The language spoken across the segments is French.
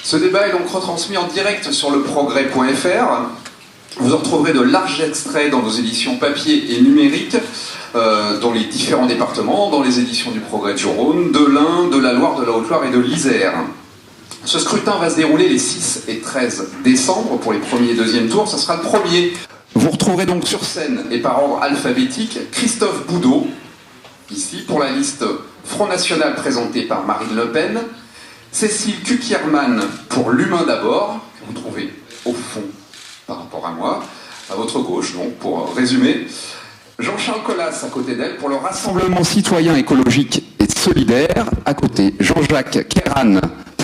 Ce débat est donc retransmis en direct sur le progrès.fr. Vous en retrouverez de larges extraits dans nos éditions papier et numériques, dans les différents départements, dans les éditions du Progrès du Rhône, de l'Ain, de la Loire, de la Haute-Loire et de l'Isère. Ce scrutin va se dérouler les 6 et 13 décembre pour les premiers et deuxièmes tours. Ce sera le premier. Vous retrouverez donc sur scène et par ordre alphabétique Christophe Boudot, ici pour la liste Front National présentée par Marine Le Pen, Cécile Kukierman pour l'Humain d'abord, que vous trouvez au fond par rapport à moi, à votre gauche donc pour résumer, Jean-Charles Colas à côté d'elle pour le Rassemblement citoyen écologique et solidaire, à côté Jean-Jacques Kéran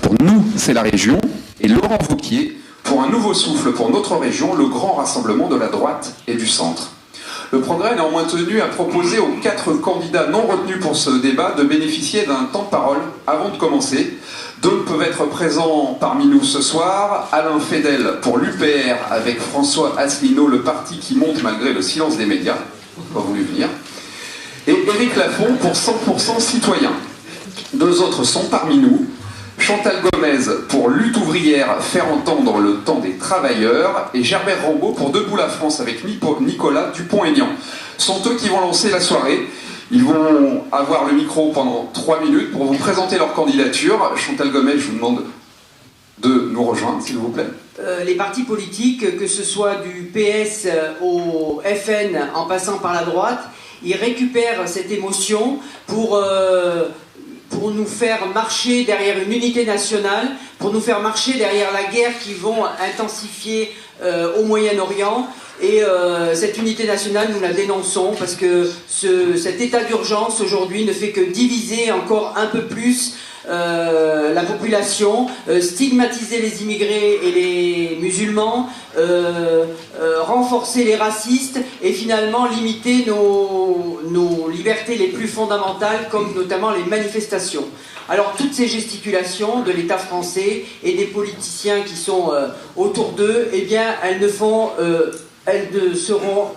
pour Nous c'est la région, et Laurent Wauquiez pour un nouveau souffle pour notre région, le grand rassemblement de la droite et du centre. Le Progrès est néanmoins tenu à proposer aux 4 candidats non retenus pour ce débat de bénéficier d'un temps de parole avant de commencer. D'autres peuvent être présents parmi nous ce soir. Alain Fédel pour l'UPR avec François Asselineau, le parti qui monte malgré le silence des médias, pas voulu venir. Et Éric Lafont pour 100% citoyen. 2 autres sont parmi nous. Chantal Gomez pour Lutte ouvrière, faire entendre le temps des travailleurs, et Gerbert Rambaud pour Debout la France avec Nicolas Dupont-Aignan. Ce sont eux qui vont lancer la soirée. Ils vont avoir le micro pendant 3 minutes pour vous présenter leur candidature. Chantal Gomez, je vous demande de nous rejoindre, s'il vous plaît. Les partis politiques, que ce soit du PS au FN en passant par la droite, ils récupèrent cette émotion pour nous faire marcher derrière une unité nationale, pour nous faire marcher derrière la guerre qu'ils vont intensifier au Moyen-Orient. Et cette unité nationale, nous la dénonçons parce que cet état d'urgence aujourd'hui ne fait que diviser encore un peu plus la population, stigmatiser les immigrés et les musulmans, renforcer les racistes et finalement limiter nos libertés les plus fondamentales, comme notamment les manifestations. Alors toutes ces gesticulations de l'État français et des politiciens qui sont autour d'eux, eh bien elles ne seront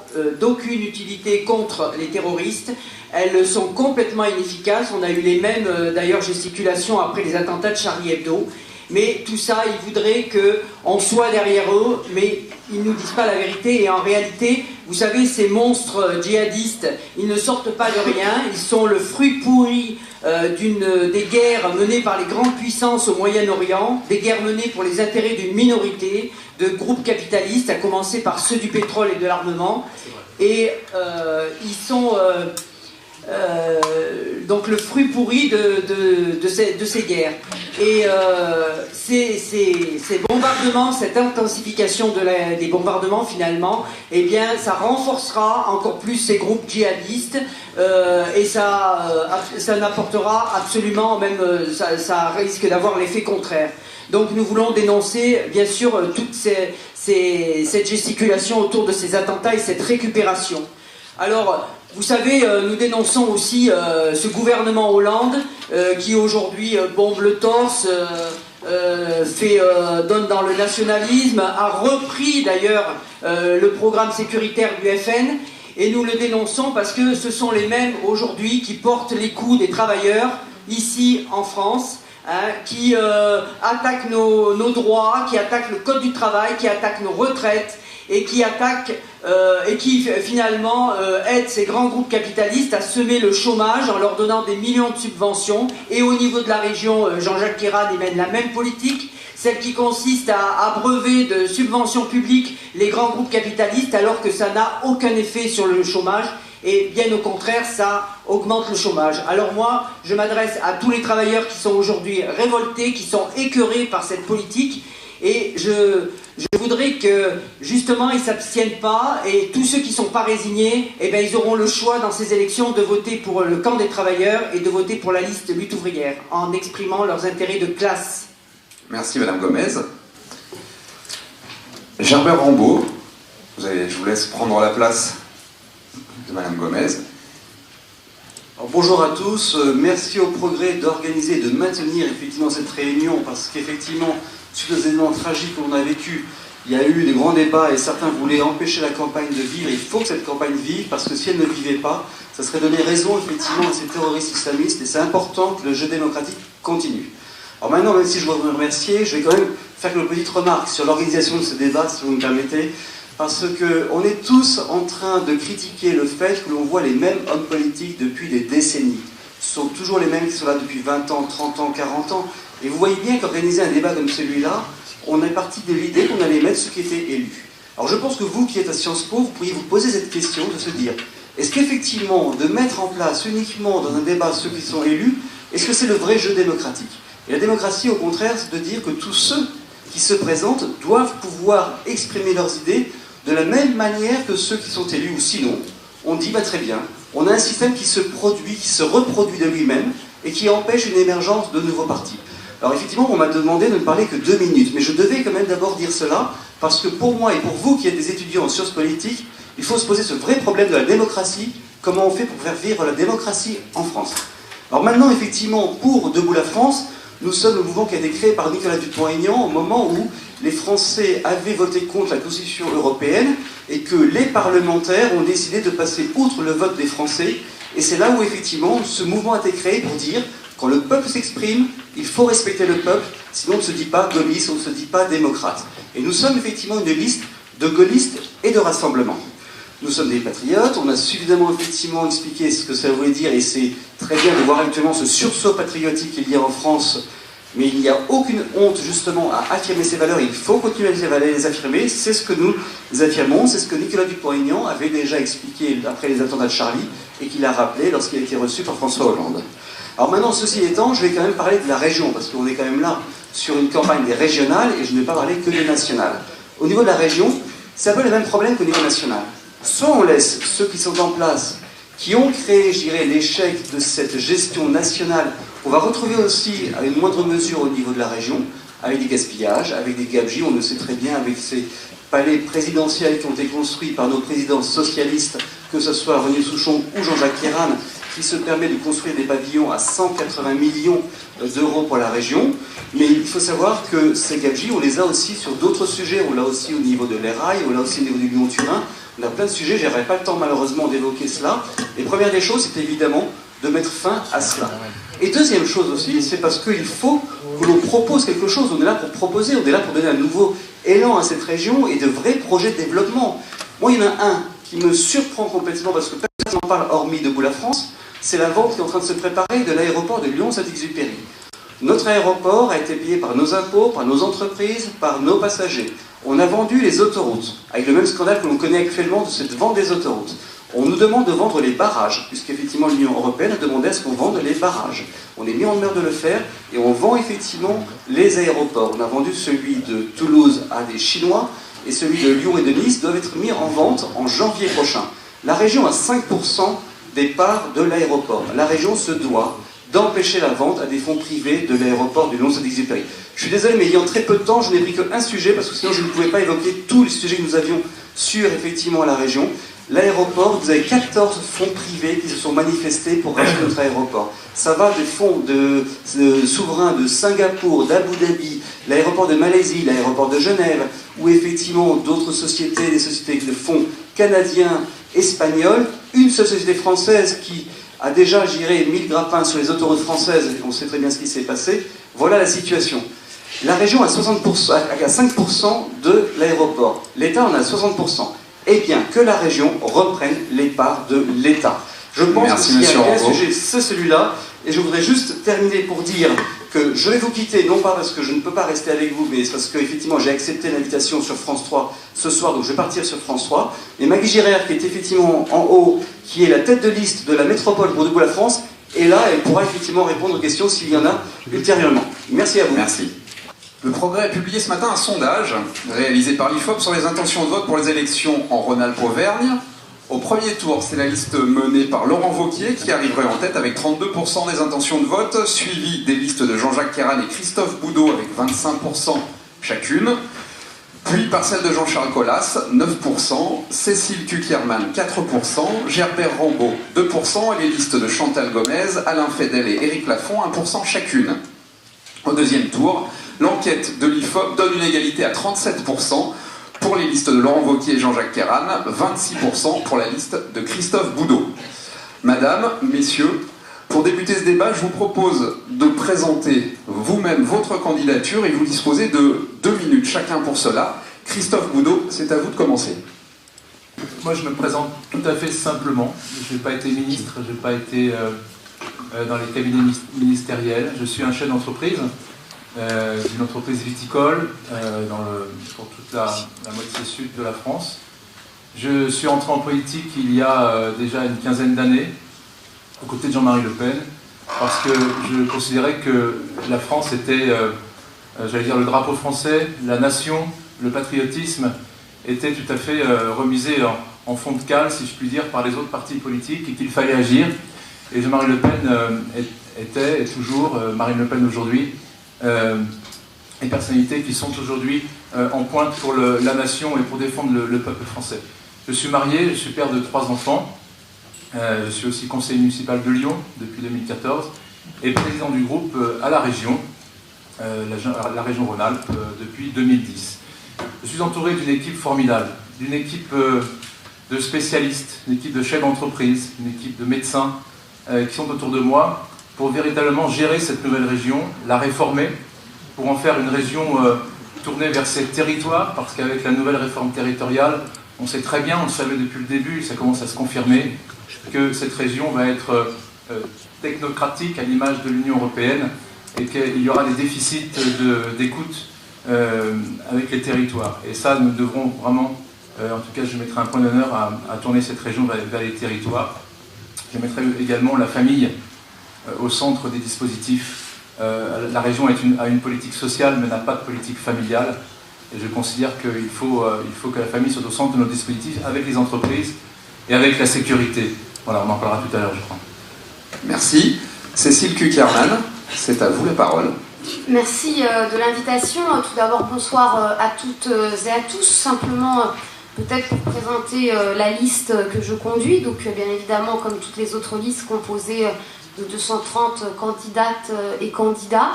d'aucune utilité contre les terroristes. Elles sont complètement inefficaces. On a eu les mêmes d'ailleurs gesticulations après les attentats de Charlie Hebdo. Mais tout ça, ils voudraient qu'on soit derrière eux, mais ils ne nous disent pas la vérité. Et en réalité, vous savez, ces monstres djihadistes, ils ne sortent pas de rien. Ils sont le fruit pourri des guerres menées par les grandes puissances au Moyen-Orient, des guerres menées pour les intérêts d'une minorité de groupes capitalistes, à commencer par ceux du pétrole et de l'armement. Et ils sont donc le fruit pourri de ces guerres. Et ces bombardements, cette intensification des bombardements finalement, eh bien ça renforcera encore plus ces groupes djihadistes et ça n'apportera absolument, même ça risque d'avoir l'effet contraire. Donc nous voulons dénoncer bien sûr toute cette gesticulation autour de ces attentats et cette récupération. Alors, vous savez, nous dénonçons aussi ce gouvernement Hollande qui aujourd'hui bombe le torse, donne dans le nationalisme, a repris d'ailleurs le programme sécuritaire du FN, et nous le dénonçons parce que ce sont les mêmes aujourd'hui qui portent les coups des travailleurs ici en France, qui attaquent nos droits, qui attaquent le code du travail, qui attaquent nos retraites, et qui attaquent et qui finalement aident ces grands groupes capitalistes à semer le chômage en leur donnant des millions de subventions. Et au niveau de la région, Jean-Jacques Kéran mène la même politique, celle qui consiste à abreuver de subventions publiques les grands groupes capitalistes, alors que ça n'a aucun effet sur le chômage. Et bien au contraire, ça augmente le chômage. Alors moi, je m'adresse à tous les travailleurs qui sont aujourd'hui révoltés, qui sont écœurés par cette politique, et je voudrais que justement ils ne s'abstiennent pas, et tous ceux qui ne sont pas résignés, eh bien, ils auront le choix dans ces élections de voter pour le camp des travailleurs et de voter pour la liste lutte ouvrière, en exprimant leurs intérêts de classe. Merci Madame Gomez. Gerbert Rambaud, je vous laisse prendre la place de Madame Gomez. Alors, bonjour à tous, merci au Progrès d'organiser et de maintenir effectivement cette réunion, parce qu'effectivement, suite aux événements tragiques que l'on a vécu, il y a eu des grands débats et certains voulaient empêcher la campagne de vivre. Il faut que cette campagne vive, parce que si elle ne vivait pas, ça serait donner raison effectivement à ces terroristes islamistes, et c'est important que le jeu démocratique continue. Alors maintenant, même si je voudrais vous remercier, je vais quand même faire une petite remarque sur l'organisation de ce débat, si vous me permettez, parce qu'on est tous en train de critiquer le fait que l'on voit les mêmes hommes politiques depuis des décennies. Ce sont toujours les mêmes qui sont là depuis 20 ans, 30 ans, 40 ans. Et vous voyez bien qu'organiser un débat comme celui-là, on est parti de l'idée qu'on allait mettre ceux qui étaient élus. Alors je pense que vous qui êtes à Sciences Po, vous pourriez vous poser cette question de se dire, est-ce qu'effectivement, de mettre en place uniquement dans un débat ceux qui sont élus, est-ce que c'est le vrai jeu démocratique? Et la démocratie, au contraire, c'est de dire que tous ceux qui se présentent doivent pouvoir exprimer leurs idées de la même manière que ceux qui sont élus, ou sinon, on dit, bah, très bien, on a un système qui se produit, qui se reproduit de lui-même, et qui empêche une émergence de nouveaux partis. Alors effectivement, on m'a demandé de ne parler que 2 minutes, mais je devais quand même d'abord dire cela, parce que pour moi et pour vous qui êtes des étudiants en sciences politiques, il faut se poser ce vrai problème de la démocratie, comment on fait pour faire vivre la démocratie en France. Alors maintenant, effectivement, pour Debout la France, nous sommes le mouvement qui a été créé par Nicolas Dupont-Aignan au moment où les Français avaient voté contre la Constitution européenne et que les parlementaires ont décidé de passer outre le vote des Français. Et c'est là où, effectivement, ce mouvement a été créé pour dire quand le peuple s'exprime, il faut respecter le peuple, sinon on ne se dit pas gaulliste, on ne se dit pas démocrate. Et nous sommes effectivement une liste de gaullistes et de rassemblements. Nous sommes des patriotes, on a suffisamment effectivement expliqué ce que ça voulait dire, et c'est très bien de voir actuellement ce sursaut patriotique qu'il y a en France, mais il n'y a aucune honte justement à affirmer ces valeurs, il faut continuer à les affirmer, c'est ce que nous affirmons, c'est ce que Nicolas Dupont-Aignan avait déjà expliqué après les attentats de Charlie, et qu'il a rappelé lorsqu'il a été reçu par François Hollande. Alors maintenant, ceci étant, je vais quand même parler de la région, parce qu'on est quand même là sur une campagne des régionales, et je ne vais pas parler que des nationales. Au niveau de la région, c'est un peu le même problème qu'au niveau national. Soit on laisse ceux qui sont en place, qui ont créé, je dirais, l'échec de cette gestion nationale, on va retrouver aussi à une moindre mesure au niveau de la région, avec des gaspillages, avec des gabegies, on le sait très bien, avec ces palais présidentiels qui ont été construits par nos présidents socialistes, que ce soit René Souchon ou Jean-Jacques Kéran, qui se permet de construire des pavillons à 180 millions d'euros pour la région. Mais il faut savoir que ces gabegies, on les a aussi sur d'autres sujets, on l'a aussi au niveau de l'Erail, on l'a aussi au niveau du Lyon-Turin. On a plein de sujets, je n'aurai pas le temps malheureusement d'évoquer cela. Et première des choses, c'est évidemment de mettre fin à cela. Et deuxième chose aussi, c'est parce qu'il faut que l'on propose quelque chose. On est là pour proposer, on est là pour donner un nouveau élan à cette région et de vrais projets de développement. Moi, il y en a un qui me surprend complètement parce que personne n'en parle hormis Debout la France, c'est la vente qui est en train de se préparer de l'aéroport de Lyon-Saint-Exupéry. Notre aéroport a été payé par nos impôts, par nos entreprises, par nos passagers. On a vendu les autoroutes, avec le même scandale que l'on connaît actuellement de cette vente des autoroutes. On nous demande de vendre les barrages, puisqu'effectivement l'Union européenne a demandé à ce qu'on vende les barrages. On est mis en demeure de le faire, et on vend effectivement les aéroports. On a vendu celui de Toulouse à des Chinois, et celui de Lyon et de Nice doivent être mis en vente en janvier prochain. La région a 5% des parts de l'aéroport. La région se doit d'empêcher la vente à des fonds privés de l'aéroport du Lyon-Saint-Exupéry. Je suis désolé, mais ayant très peu de temps, je n'ai pris qu'un sujet, parce que sinon je ne pouvais pas évoquer tous les sujets que nous avions sur, effectivement, la région. L'aéroport, vous avez 14 fonds privés qui se sont manifestés pour racheter notre aéroport. Ça va des fonds souverains de Singapour, d'Abu Dhabi, l'aéroport de Malaisie, l'aéroport de Genève, ou effectivement d'autres sociétés, des sociétés de fonds canadiens, espagnols, une seule société française qui a déjà géré 1000 grappins sur les autoroutes françaises, et on sait très bien ce qui s'est passé. Voilà la situation. La région a 5% de l'aéroport. L'État en a 60%. Eh bien, que la région reprenne les parts de l'État. Je pense que s'il y a un sujet, c'est celui-là. Et je voudrais juste terminer pour dire que je vais vous quitter, non pas parce que je ne peux pas rester avec vous, mais parce que effectivement j'ai accepté l'invitation sur France 3 ce soir, donc je vais partir sur France 3. Mais Maggie Giraert, qui est effectivement en haut, qui est la tête de liste de la métropole pour Debout la France, est là, elle pourra effectivement répondre aux questions s'il y en a ultérieurement. Merci à vous. Merci. Le Progrès a publié ce matin un sondage réalisé par l'IFOP sur les intentions de vote pour les élections en Rhône-Alpes-Auvergne. Au premier tour, c'est la liste menée par Laurent Wauquiez qui arriverait en tête avec 32% des intentions de vote, suivi des listes de Jean-Jacques Kéran et Christophe Boudot avec 25% chacune, puis par celle de Jean-Charles Collas, 9%, Cécile Cukierman, 4%, Gerbert Rambaud, 2%, et les listes de Chantal Gomez, Alain Fedel et Éric Lafont, 1% chacune. Au deuxième tour, l'enquête de l'IFOP donne une égalité à 37%, pour les listes de Laurent Wauquiez et Jean-Jacques Kéran, 26% pour la liste de Christophe Boudot. Madame, messieurs, Pour débuter ce débat, je vous propose de présenter vous-même votre candidature et vous disposez de 2 minutes chacun pour cela. Christophe Goudot, c'est à vous de commencer. Moi, je me présente tout à fait simplement. Je n'ai pas été ministre, je n'ai pas été dans les cabinets ministériels. Je suis un chef d'entreprise, d'une entreprise viticole pour toute la moitié sud de la France. Je suis entré en politique il y a déjà une quinzaine d'années, aux côtés de Jean-Marie Le Pen, parce que je considérais que la France était, j'allais dire, le drapeau français, la nation, le patriotisme était tout à fait remisé en fond de cale, si je puis dire, par les autres partis politiques et qu'il fallait agir. Et Jean-Marie Le Pen était, et toujours, Marine Le Pen aujourd'hui, les personnalités qui sont aujourd'hui en pointe pour la nation et pour défendre le peuple français. Je suis marié, je suis père de 3 enfants. Je suis aussi conseiller municipal de Lyon depuis 2014 et président du groupe à la région Rhône-Alpes depuis 2010. Je suis entouré d'une équipe formidable, d'une équipe de spécialistes, une équipe de chefs d'entreprise, une équipe de médecins qui sont autour de moi pour véritablement gérer cette nouvelle région, la réformer, pour en faire une région tournée vers ses territoires, parce qu'avec la nouvelle réforme territoriale, on sait très bien, on le savait depuis le début, et ça commence à se confirmer, que cette région va être technocratique à l'image de l'Union européenne et qu'il y aura des déficits d'écoute avec les territoires. Et ça, nous devrons vraiment, en tout cas je mettrai un point d'honneur à tourner cette région vers les territoires. Je mettrai également la famille au centre des dispositifs. La région a une politique sociale mais n'a pas de politique familiale. Et je considère qu'il faut que la famille soit au centre de nos dispositifs avec les entreprises et avec la sécurité. Voilà, on en parlera tout à l'heure, je crois. Merci. Cécile Cukierman, c'est à vous la parole. Merci de l'invitation. Tout d'abord, bonsoir à toutes et à tous. Simplement, peut-être pour présenter la liste que je conduis. Donc, bien évidemment, comme toutes les autres listes, composées de 230 candidates et candidats.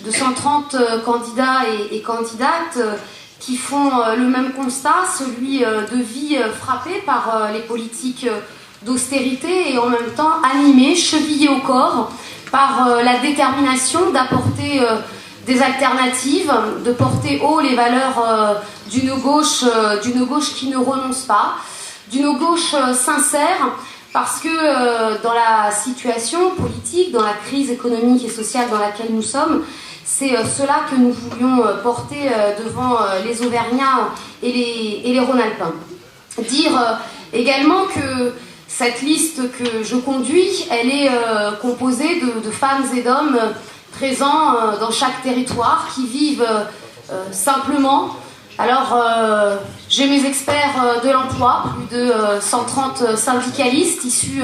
230 candidats et candidates qui font le même constat, celui de vie frappée par les politiques d'austérité et en même temps animée, chevillée au corps par la détermination d'apporter des alternatives, de porter haut les valeurs d'une gauche qui ne renonce pas, d'une gauche sincère, parce que dans la situation politique, dans la crise économique et sociale dans laquelle nous sommes, c'est cela que nous voulions porter devant les Auvergnats et les Rhône-Alpins. Dire également que cette liste que je conduis, elle est composée de femmes et d'hommes présents dans chaque territoire, qui vivent simplement. Alors, j'ai mes experts de l'emploi, plus de 130 syndicalistes issus,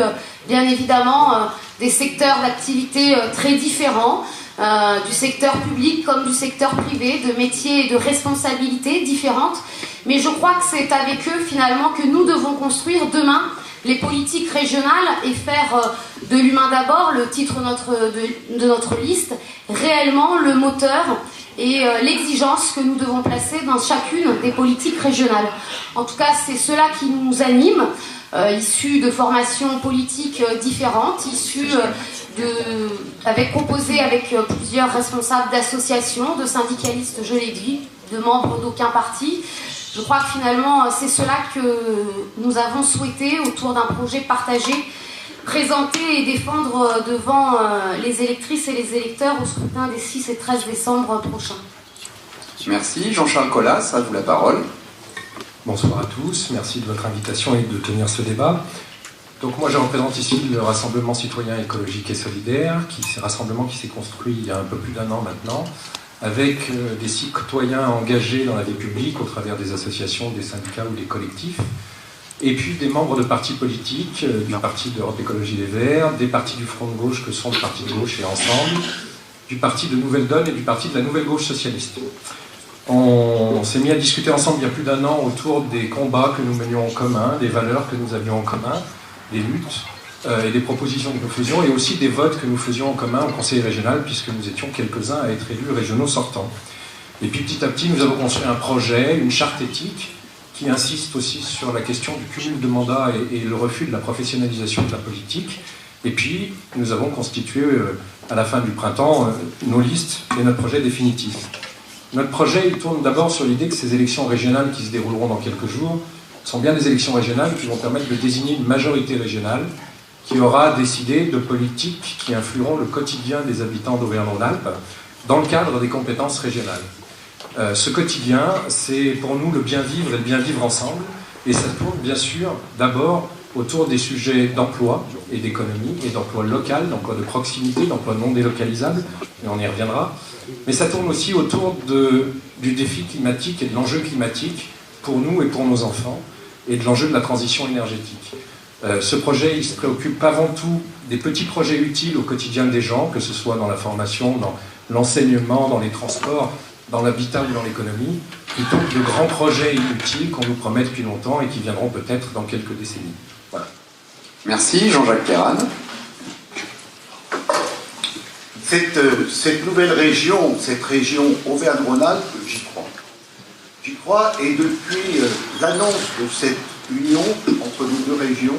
bien évidemment, des secteurs d'activité très différents, du secteur public comme du secteur privé, de métiers et de responsabilités différentes. Mais je crois que c'est avec eux, finalement, que nous devons construire demain les politiques régionales et faire de l'humain d'abord, le titre de notre liste, réellement le moteur et l'exigence que nous devons placer dans chacune des politiques régionales. En tout cas, c'est cela qui nous anime, issus de formations politiques différentes, composés avec plusieurs responsables d'associations, de syndicalistes, je l'ai dit, de membres d'aucun parti. Je crois que finalement, c'est cela que nous avons souhaité autour d'un projet partagé, présenter et défendre devant les électrices et les électeurs au scrutin des 6 et 13 décembre prochains. Merci. Jean-Charles Colas, à vous la parole. Bonsoir à tous, merci de votre invitation et de tenir ce débat. Donc moi je représente ici le Rassemblement citoyen écologique et solidaire, rassemblement qui s'est construit il y a un peu plus d'1 an maintenant, avec des citoyens engagés dans la vie publique au travers des associations, des syndicats ou des collectifs, et puis des membres de partis politiques, du Parti d'Europe Écologie Les Verts, des partis du Front de Gauche que sont le Parti de Gauche et Ensemble, du Parti de Nouvelle Donne et du Parti de la Nouvelle Gauche Socialiste. On s'est mis à discuter ensemble il y a plus d'1 an autour des combats que nous menions en commun, des valeurs que nous avions en commun, des luttes et des propositions que nous faisions, et aussi des votes que nous faisions en commun au Conseil régional, puisque nous étions quelques-uns à être élus régionaux sortants. Et puis petit à petit, nous avons construit un projet, une charte éthique, qui insiste aussi sur la question du cumul de mandats et le refus de la professionnalisation de la politique, Et puis, nous avons constitué à la fin du printemps nos listes et notre projet définitif. Notre projet, il tourne d'abord sur l'idée que ces élections régionales qui se dérouleront dans quelques jours sont bien des élections régionales qui vont permettre de désigner une majorité régionale qui aura décidé de politiques qui influeront le quotidien des habitants d'Auvergne-Rhône-Alpes dans le cadre des compétences régionales. Ce quotidien, c'est pour nous le bien vivre et le bien vivre ensemble, et ça tourne bien sûr d'abord autour des sujets d'emploi et d'économie, et d'emploi local, d'emploi de proximité, d'emploi non délocalisable, et on y reviendra. Mais ça tourne aussi autour du défi climatique et de l'enjeu climatique pour nous et pour nos enfants, et de l'enjeu de la transition énergétique. Ce projet, il se préoccupe avant tout des petits projets utiles au quotidien des gens, que ce soit dans la formation, dans l'enseignement, dans les transports, dans l'habitat ou dans l'économie, plutôt que de grands projets inutiles qu'on nous promet depuis longtemps et qui viendront peut-être dans quelques décennies. Voilà. Merci, Jean-Jacques Perran. Cette nouvelle région, cette région Auvergne-Rhône-Alpes, j'y crois. J'y crois, et depuis l'annonce de cette union entre nos deux régions,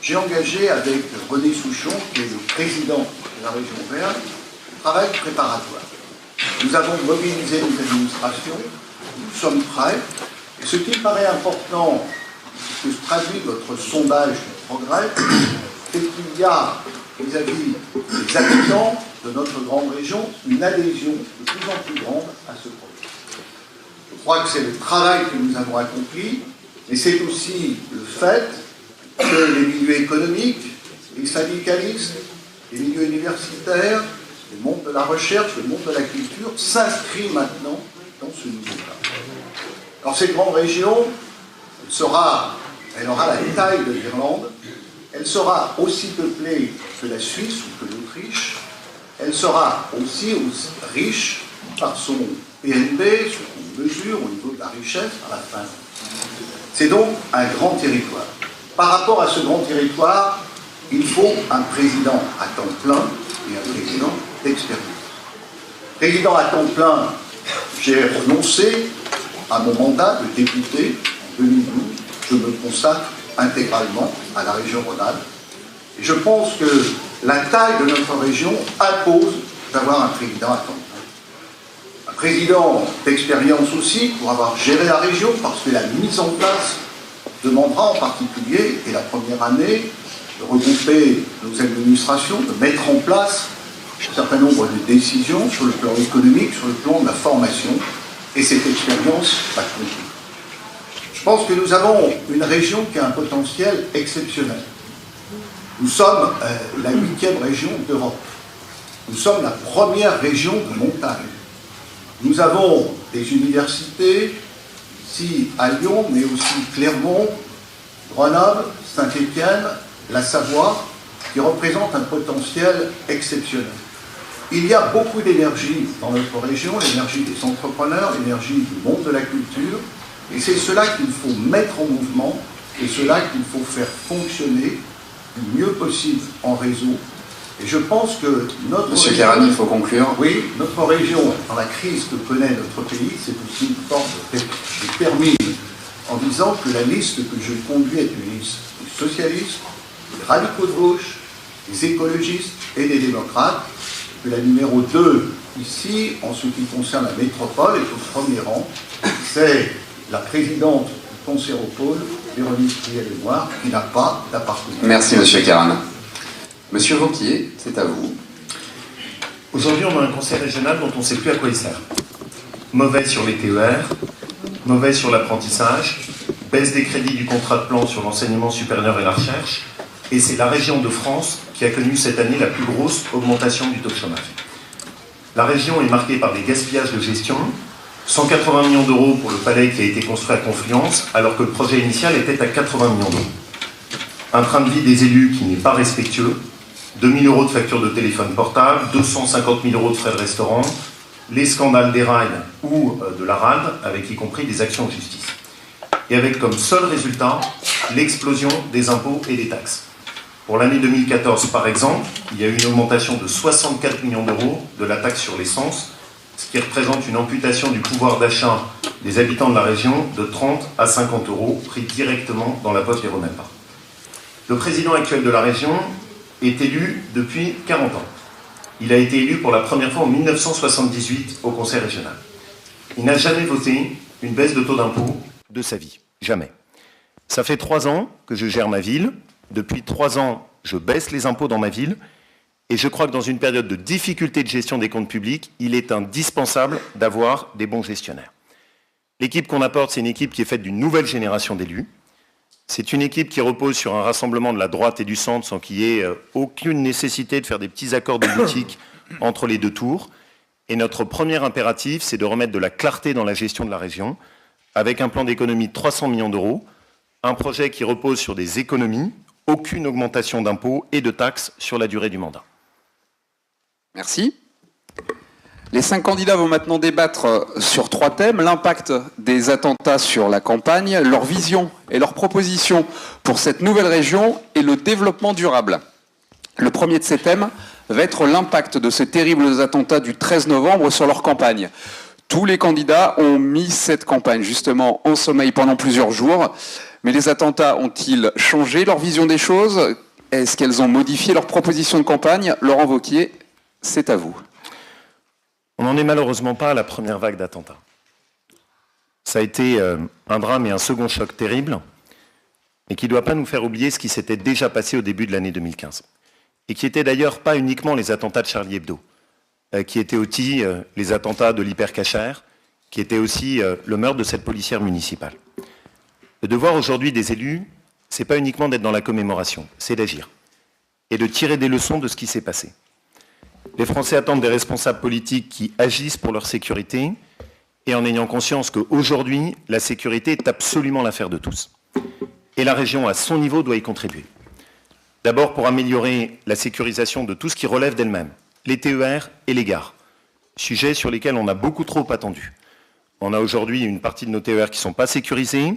j'ai engagé avec René Souchon, qui est le président de la région Auvergne, un travail préparatoire. Nous avons mobilisé nos administrations, nous sommes prêts, et ce qui me paraît important, ce que traduit votre sondage du progrès, c'est qu'il y a, vis-à-vis des habitants de notre grande région, une adhésion de plus en plus grande à ce projet. Je crois que c'est le travail que nous avons accompli, mais c'est aussi le fait que les milieux économiques, les syndicalistes, les milieux universitaires, le monde de la recherche, le monde de la culture s'inscrit maintenant dans ce nouveau cadre. Alors cette grande région, elle aura la taille de l'Irlande, elle sera aussi peuplée que la Suisse ou que l'Autriche, elle sera aussi riche par son PNB, ce qu'on mesure au niveau de la richesse à la fin. C'est donc un grand territoire. Par rapport à ce grand territoire, il faut un président à temps plein et un président d'expérience. Président à temps plein, j'ai renoncé à mon mandat de député en 2012. Je me consacre intégralement à la région Rhône-Alpes. Et je pense que la taille de notre région impose d'avoir un président à temps plein. Un président d'expérience aussi pour avoir géré la région, parce que la mise en place demandera en particulier, et la première année, de regrouper nos administrations, de mettre en place un certain nombre de décisions sur le plan économique, sur le plan de la formation, et cette expérience va compter. Je pense que nous avons une région qui a un potentiel exceptionnel. Nous sommes la 8e région d'Europe. Nous sommes la première région de montagne. Nous avons des universités, ici à Lyon, mais aussi Clermont, Grenoble, Saint-Étienne, la Savoie, qui représentent un potentiel exceptionnel. Il y a beaucoup d'énergie dans notre région, l'énergie des entrepreneurs, l'énergie du monde de la culture, et c'est cela qu'il faut mettre en mouvement, et cela qu'il faut faire fonctionner du mieux possible en réseau. Et je pense que notre Monsieur région... Perran, il faut conclure. Oui, notre région, dans la crise que connaît notre pays, c'est aussi une forme de permis en disant que la liste que je conduis est une liste des socialistes, des radicaux de gauche, des écologistes et des démocrates, que la numéro 2 ici, en ce qui concerne la métropole, est au premier rang. C'est la présidente du Concéropole, Véronique Triel-Mémoire, qui n'a pas d'appartenance. Merci, Monsieur Perran. Monsieur Vauquier, c'est à vous. Aujourd'hui, on a un conseil régional dont on ne sait plus à quoi il sert. Mauvais sur les TER, mauvais sur l'apprentissage, baisse des crédits du contrat de plan sur l'enseignement supérieur et la recherche, et c'est la région de France qui a connu cette année la plus grosse augmentation du taux de chômage. La région est marquée par des gaspillages de gestion, 180 millions d'euros pour le palais qui a été construit à Confluence, alors que le projet initial était à 80 millions d'euros. Un train de vie des élus qui n'est pas respectueux, 2 000 euros de facture de téléphone portable, 250 000 euros de frais de restaurant, les scandales des rails ou de la RALD, avec y compris des actions en justice. Et avec comme seul résultat l'explosion des impôts et des taxes. Pour l'année 2014, par exemple, il y a eu une augmentation de 64 millions d'euros de la taxe sur l'essence, ce qui représente une amputation du pouvoir d'achat des habitants de la région de 30 à 50 euros, pris directement dans la poche des Rhône-Alpes. Le président actuel de la région est élu depuis 40 ans. Il a été élu pour la première fois en 1978 au Conseil régional. Il n'a jamais voté une baisse de taux d'impôt de sa vie. Jamais. Ça fait 3 ans que je gère ma ville. Depuis 3 ans, je baisse les impôts dans ma ville. Et je crois que dans une période de difficulté de gestion des comptes publics, il est indispensable d'avoir des bons gestionnaires. L'équipe qu'on apporte, c'est une équipe qui est faite d'une nouvelle génération d'élus. C'est une équipe qui repose sur un rassemblement de la droite et du centre sans qu'il y ait aucune nécessité de faire des petits accords de boutique entre les deux tours. Et notre premier impératif, c'est de remettre de la clarté dans la gestion de la région, avec un plan d'économie de 300 millions d'euros, un projet qui repose sur des économies, aucune augmentation d'impôts et de taxes sur la durée du mandat. Merci. Les 5 candidats vont maintenant débattre sur 3 thèmes. L'impact des attentats sur la campagne, leur vision et leurs propositions pour cette nouvelle région et le développement durable. Le premier de ces thèmes va être l'impact de ces terribles attentats du 13 novembre sur leur campagne. Tous les candidats ont mis cette campagne justement en sommeil pendant plusieurs jours. Mais les attentats ont-ils changé leur vision des choses? Est-ce qu'elles ont modifié leurs propositions de campagne? Laurent Wauquiez, c'est à vous. On n'en est malheureusement pas à la première vague d'attentats. Ça a été un drame et un second choc terrible, et qui ne doit pas nous faire oublier ce qui s'était déjà passé au début de l'année 2015. Et qui n'était d'ailleurs pas uniquement les attentats de Charlie Hebdo, qui étaient aussi les attentats de l'hypercachère, qui étaient aussi le meurtre de cette policière municipale. Le devoir aujourd'hui des élus, ce n'est pas uniquement d'être dans la commémoration, c'est d'agir et de tirer des leçons de ce qui s'est passé. Les Français attendent des responsables politiques qui agissent pour leur sécurité et en ayant conscience qu'aujourd'hui, la sécurité est absolument l'affaire de tous. Et la région, à son niveau, doit y contribuer. D'abord pour améliorer la sécurisation de tout ce qui relève d'elle-même, les TER et les gares, sujets sur lesquels on a beaucoup trop attendu. On a aujourd'hui une partie de nos TER qui ne sont pas sécurisés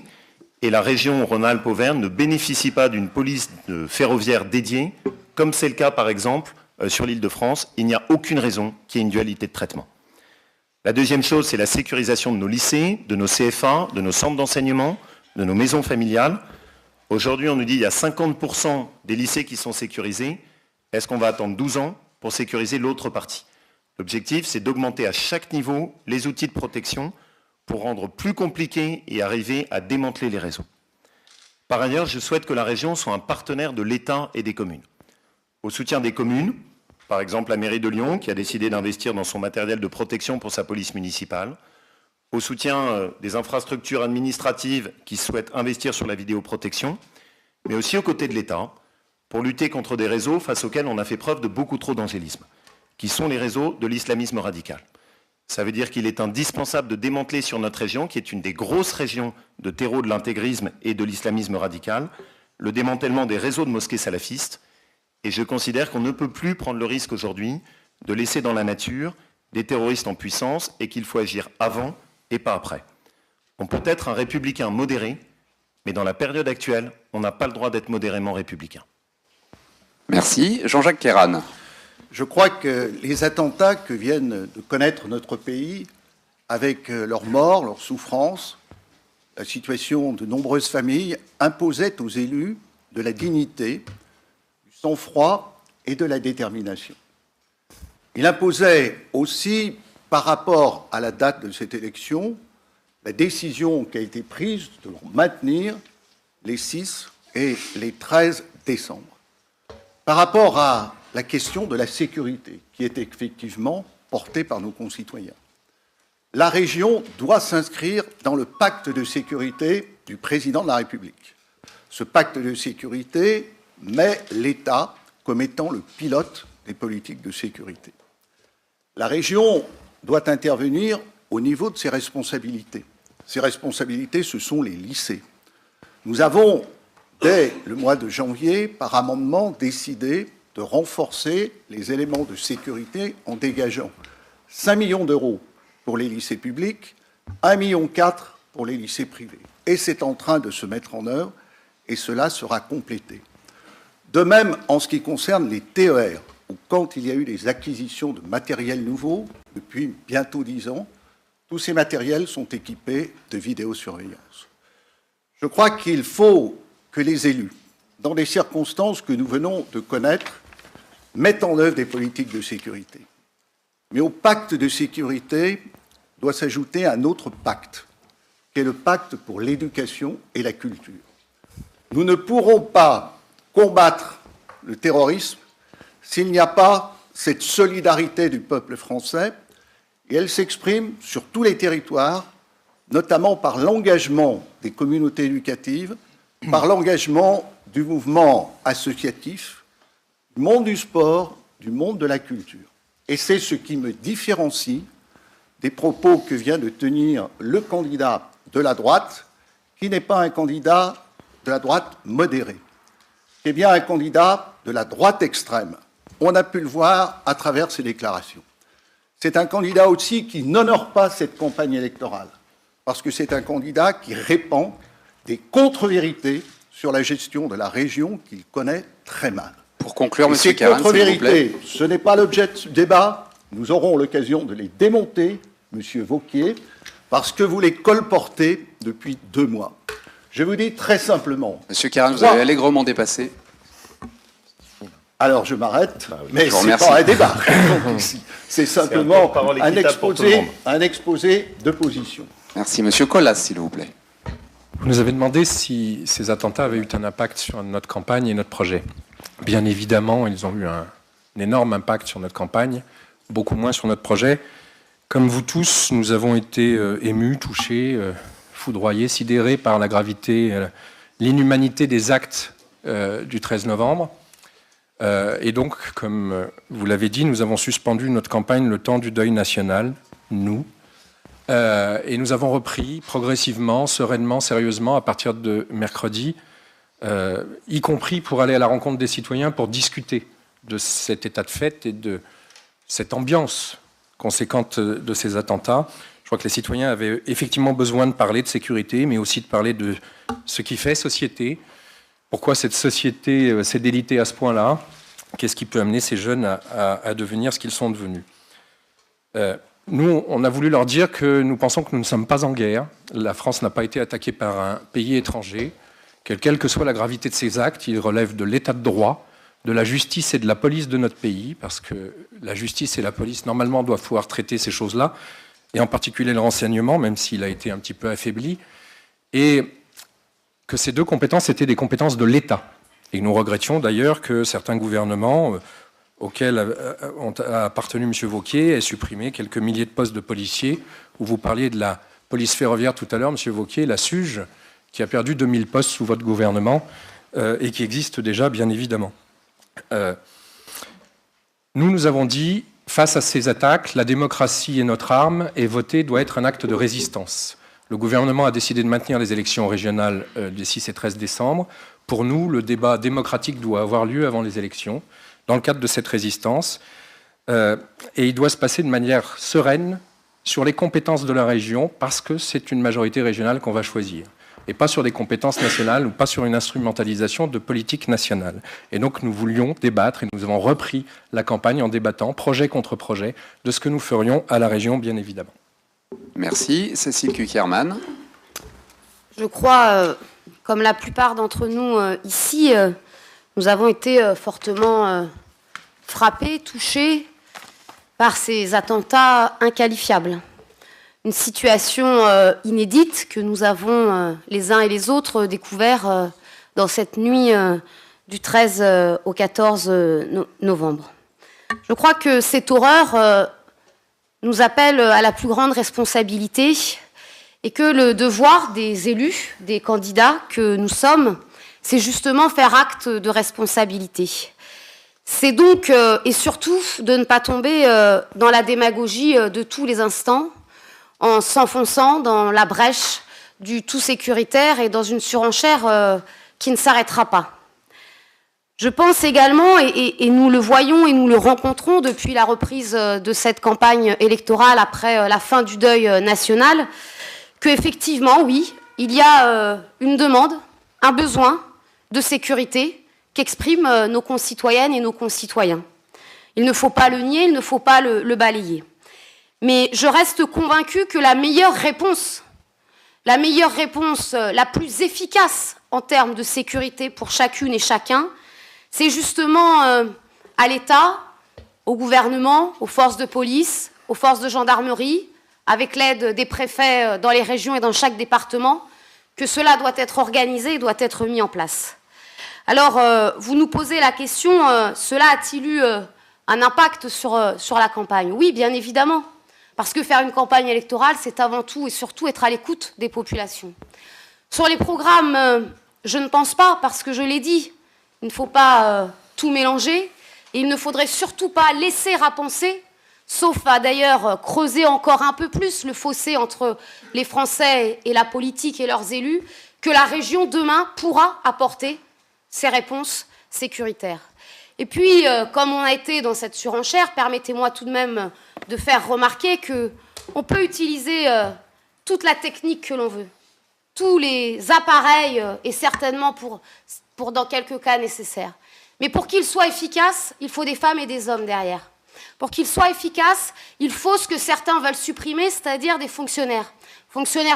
et la région Rhône-Alpes-Auvergne ne bénéficie pas d'une police ferroviaire dédiée, comme c'est le cas par exemple sur l'Île-de-France. Il n'y a aucune raison qu'il y ait une dualité de traitement. La deuxième chose, c'est la sécurisation de nos lycées, de nos CFA, de nos centres d'enseignement, de nos maisons familiales. Aujourd'hui, on nous dit qu'il y a 50% des lycées qui sont sécurisés. Est-ce qu'on va attendre 12 ans pour sécuriser l'autre partie? L'objectif, c'est d'augmenter à chaque niveau les outils de protection pour rendre plus compliqué et arriver à démanteler les réseaux. Par ailleurs, je souhaite que la région soit un partenaire de l'État et des communes. Au soutien des communes, par exemple la mairie de Lyon qui a décidé d'investir dans son matériel de protection pour sa police municipale, au soutien des infrastructures administratives qui souhaitent investir sur la vidéoprotection, mais aussi aux côtés de l'État pour lutter contre des réseaux face auxquels on a fait preuve de beaucoup trop d'angélisme, qui sont les réseaux de l'islamisme radical. Ça veut dire qu'il est indispensable de démanteler sur notre région, qui est une des grosses régions de terreau de l'intégrisme et de l'islamisme radical, le démantèlement des réseaux de mosquées salafistes. Et je considère qu'on ne peut plus prendre le risque aujourd'hui de laisser dans la nature des terroristes en puissance et qu'il faut agir avant et pas après. On peut être un républicain modéré, mais dans la période actuelle, on n'a pas le droit d'être modérément républicain. Merci. Jean-Jacques Kéran. Je crois que les attentats que viennent de connaître notre pays, avec leurs morts, leurs souffrances, la situation de nombreuses familles, imposaient aux élus de la dignité, du sang-froid et de la détermination. Il imposait aussi, par rapport à la date de cette élection, la décision qui a été prise de maintenir les 6 et les 13 décembre. Par rapport à la question de la sécurité, qui est effectivement portée par nos concitoyens. La région doit s'inscrire dans le pacte de sécurité du président de la République. Ce pacte de sécurité met l'État comme étant le pilote des politiques de sécurité. La région doit intervenir au niveau de ses responsabilités. Ces responsabilités, ce sont les lycées. Nous avons, dès le mois de janvier, par amendement, décidé de renforcer les éléments de sécurité en dégageant 5 millions d'euros pour les lycées publics, 1,4 million pour les lycées privés. Et c'est en train de se mettre en œuvre et cela sera complété. De même, en ce qui concerne les TER, où quand il y a eu des acquisitions de matériel nouveau, depuis bientôt 10 ans, tous ces matériels sont équipés de vidéosurveillance. Je crois qu'il faut que les élus, dans les circonstances que nous venons de connaître, mettent en œuvre des politiques de sécurité. Mais au pacte de sécurité doit s'ajouter un autre pacte, qui est le pacte pour l'éducation et la culture. Nous ne pourrons pas combattre le terrorisme s'il n'y a pas cette solidarité du peuple français, et elle s'exprime sur tous les territoires, notamment par l'engagement des communautés éducatives, par l'engagement du mouvement associatif, du monde du sport, du monde de la culture. Et c'est ce qui me différencie des propos que vient de tenir le candidat de la droite, qui n'est pas un candidat de la droite modérée, qui est bien un candidat de la droite extrême. On a pu le voir à travers ses déclarations. C'est un candidat aussi qui n'honore pas cette campagne électorale, parce que c'est un candidat qui répand des contre-vérités sur la gestion de la région qu'il connaît très mal. Pour conclure, M. Caron, ces contre-vérités, ce n'est pas l'objet de ce débat. Nous aurons l'occasion de les démonter, M. Wauquiez, parce que vous les colportez depuis 2 mois. Je vous dis très simplement... M. Caron, vous avez allègrement dépassé. Alors je m'arrête, mais ce n'est pas un débat. C'est simplement un exposé de position. Merci. M. Collas, s'il vous plaît. Vous nous avez demandé si ces attentats avaient eu un impact sur notre campagne et notre projet. Bien évidemment, ils ont eu un énorme impact sur notre campagne, beaucoup moins sur notre projet. Comme vous tous, nous avons été émus, touchés, foudroyés, sidérés par la gravité, l'inhumanité des actes du 13 novembre. Et donc, comme vous l'avez dit, nous avons suspendu notre campagne le temps du deuil national, nous. Et nous avons repris progressivement, sereinement, sérieusement, à partir de mercredi, y compris pour aller à la rencontre des citoyens pour discuter de cet état de fait et de cette ambiance conséquente de ces attentats. Je crois que les citoyens avaient effectivement besoin de parler de sécurité, mais aussi de parler de ce qui fait société. Pourquoi cette société s'est délitée à ce point-là? Qu'est-ce qui peut amener ces jeunes à devenir ce qu'ils sont devenus? Nous, on a voulu leur dire que nous pensons que nous ne sommes pas en guerre. La France n'a pas été attaquée par un pays étranger. Quelle que soit la gravité de ces actes, ils relèvent de l'état de droit, de la justice et de la police de notre pays, parce que la justice et la police, normalement, doivent pouvoir traiter ces choses-là, et en particulier le renseignement, même s'il a été un petit peu affaibli, et que ces 2 compétences étaient des compétences de l'État. Et nous regrettions d'ailleurs que certains gouvernements auxquels a appartenu M. Wauquiez aient supprimé quelques milliers de postes de policiers, où vous parliez de la police ferroviaire tout à l'heure, M. Wauquiez, la SUGE, qui a perdu 2000 postes sous votre gouvernement, et qui existe déjà, bien évidemment. Nous avons dit, face à ces attaques, la démocratie est notre arme, et voter doit être un acte de résistance. Le gouvernement a décidé de maintenir les élections régionales des 6 et 13 décembre. Pour nous, le débat démocratique doit avoir lieu avant les élections, dans le cadre de cette résistance. Et il doit se passer de manière sereine sur les compétences de la région, parce que c'est une majorité régionale qu'on va choisir, et pas sur des compétences nationales ou pas sur une instrumentalisation de politique nationale. Et donc nous voulions débattre, et nous avons repris la campagne en débattant, projet contre projet, de ce que nous ferions à la région, bien évidemment. Merci. Cécile Cukierman. Je crois, comme la plupart d'entre nous ici, nous avons été fortement frappés, touchés par ces attentats inqualifiables. Une situation inédite que nous avons les uns et les autres découvert dans cette nuit du 13 au 14 novembre. Je crois que cette horreur nous appelle à la plus grande responsabilité, et que le devoir des élus, des candidats que nous sommes, c'est justement faire acte de responsabilité. C'est donc, et surtout, de ne pas tomber dans la démagogie de tous les instants, en s'enfonçant dans la brèche du tout sécuritaire et dans une surenchère qui ne s'arrêtera pas. Je pense également, et nous le voyons et nous le rencontrons depuis la reprise de cette campagne électorale après la fin du deuil national, qu'effectivement, oui, il y a une demande, un besoin de sécurité qu'expriment nos concitoyennes et nos concitoyens. Il ne faut pas le nier, il ne faut pas le balayer. Mais je reste convaincue que la meilleure réponse, la plus efficace en termes de sécurité pour chacune et chacun, c'est justement à l'État, au gouvernement, aux forces de police, aux forces de gendarmerie, avec l'aide des préfets dans les régions et dans chaque département, que cela doit être organisé et doit être mis en place. Alors, vous nous posez la question, cela a-t-il eu un impact sur la campagne? Oui, bien évidemment, parce que faire une campagne électorale, c'est avant tout et surtout être à l'écoute des populations. Sur les programmes, je ne pense pas, parce que je l'ai dit, il ne faut pas tout mélanger, et il ne faudrait surtout pas laisser à penser, sauf à d'ailleurs creuser encore un peu plus le fossé entre les Français et la politique et leurs élus, que la région demain pourra apporter ces réponses sécuritaires. Et puis, comme on a été dans cette surenchère, permettez-moi tout de même de faire remarquer qu'on peut utiliser toute la technique que l'on veut, tous les appareils, et certainement pour dans quelques cas nécessaires. Mais pour qu'ils soient efficaces, il faut des femmes et des hommes derrière. Pour qu'ils soient efficaces, il faut ce que certains veulent supprimer, c'est-à-dire des fonctionnaires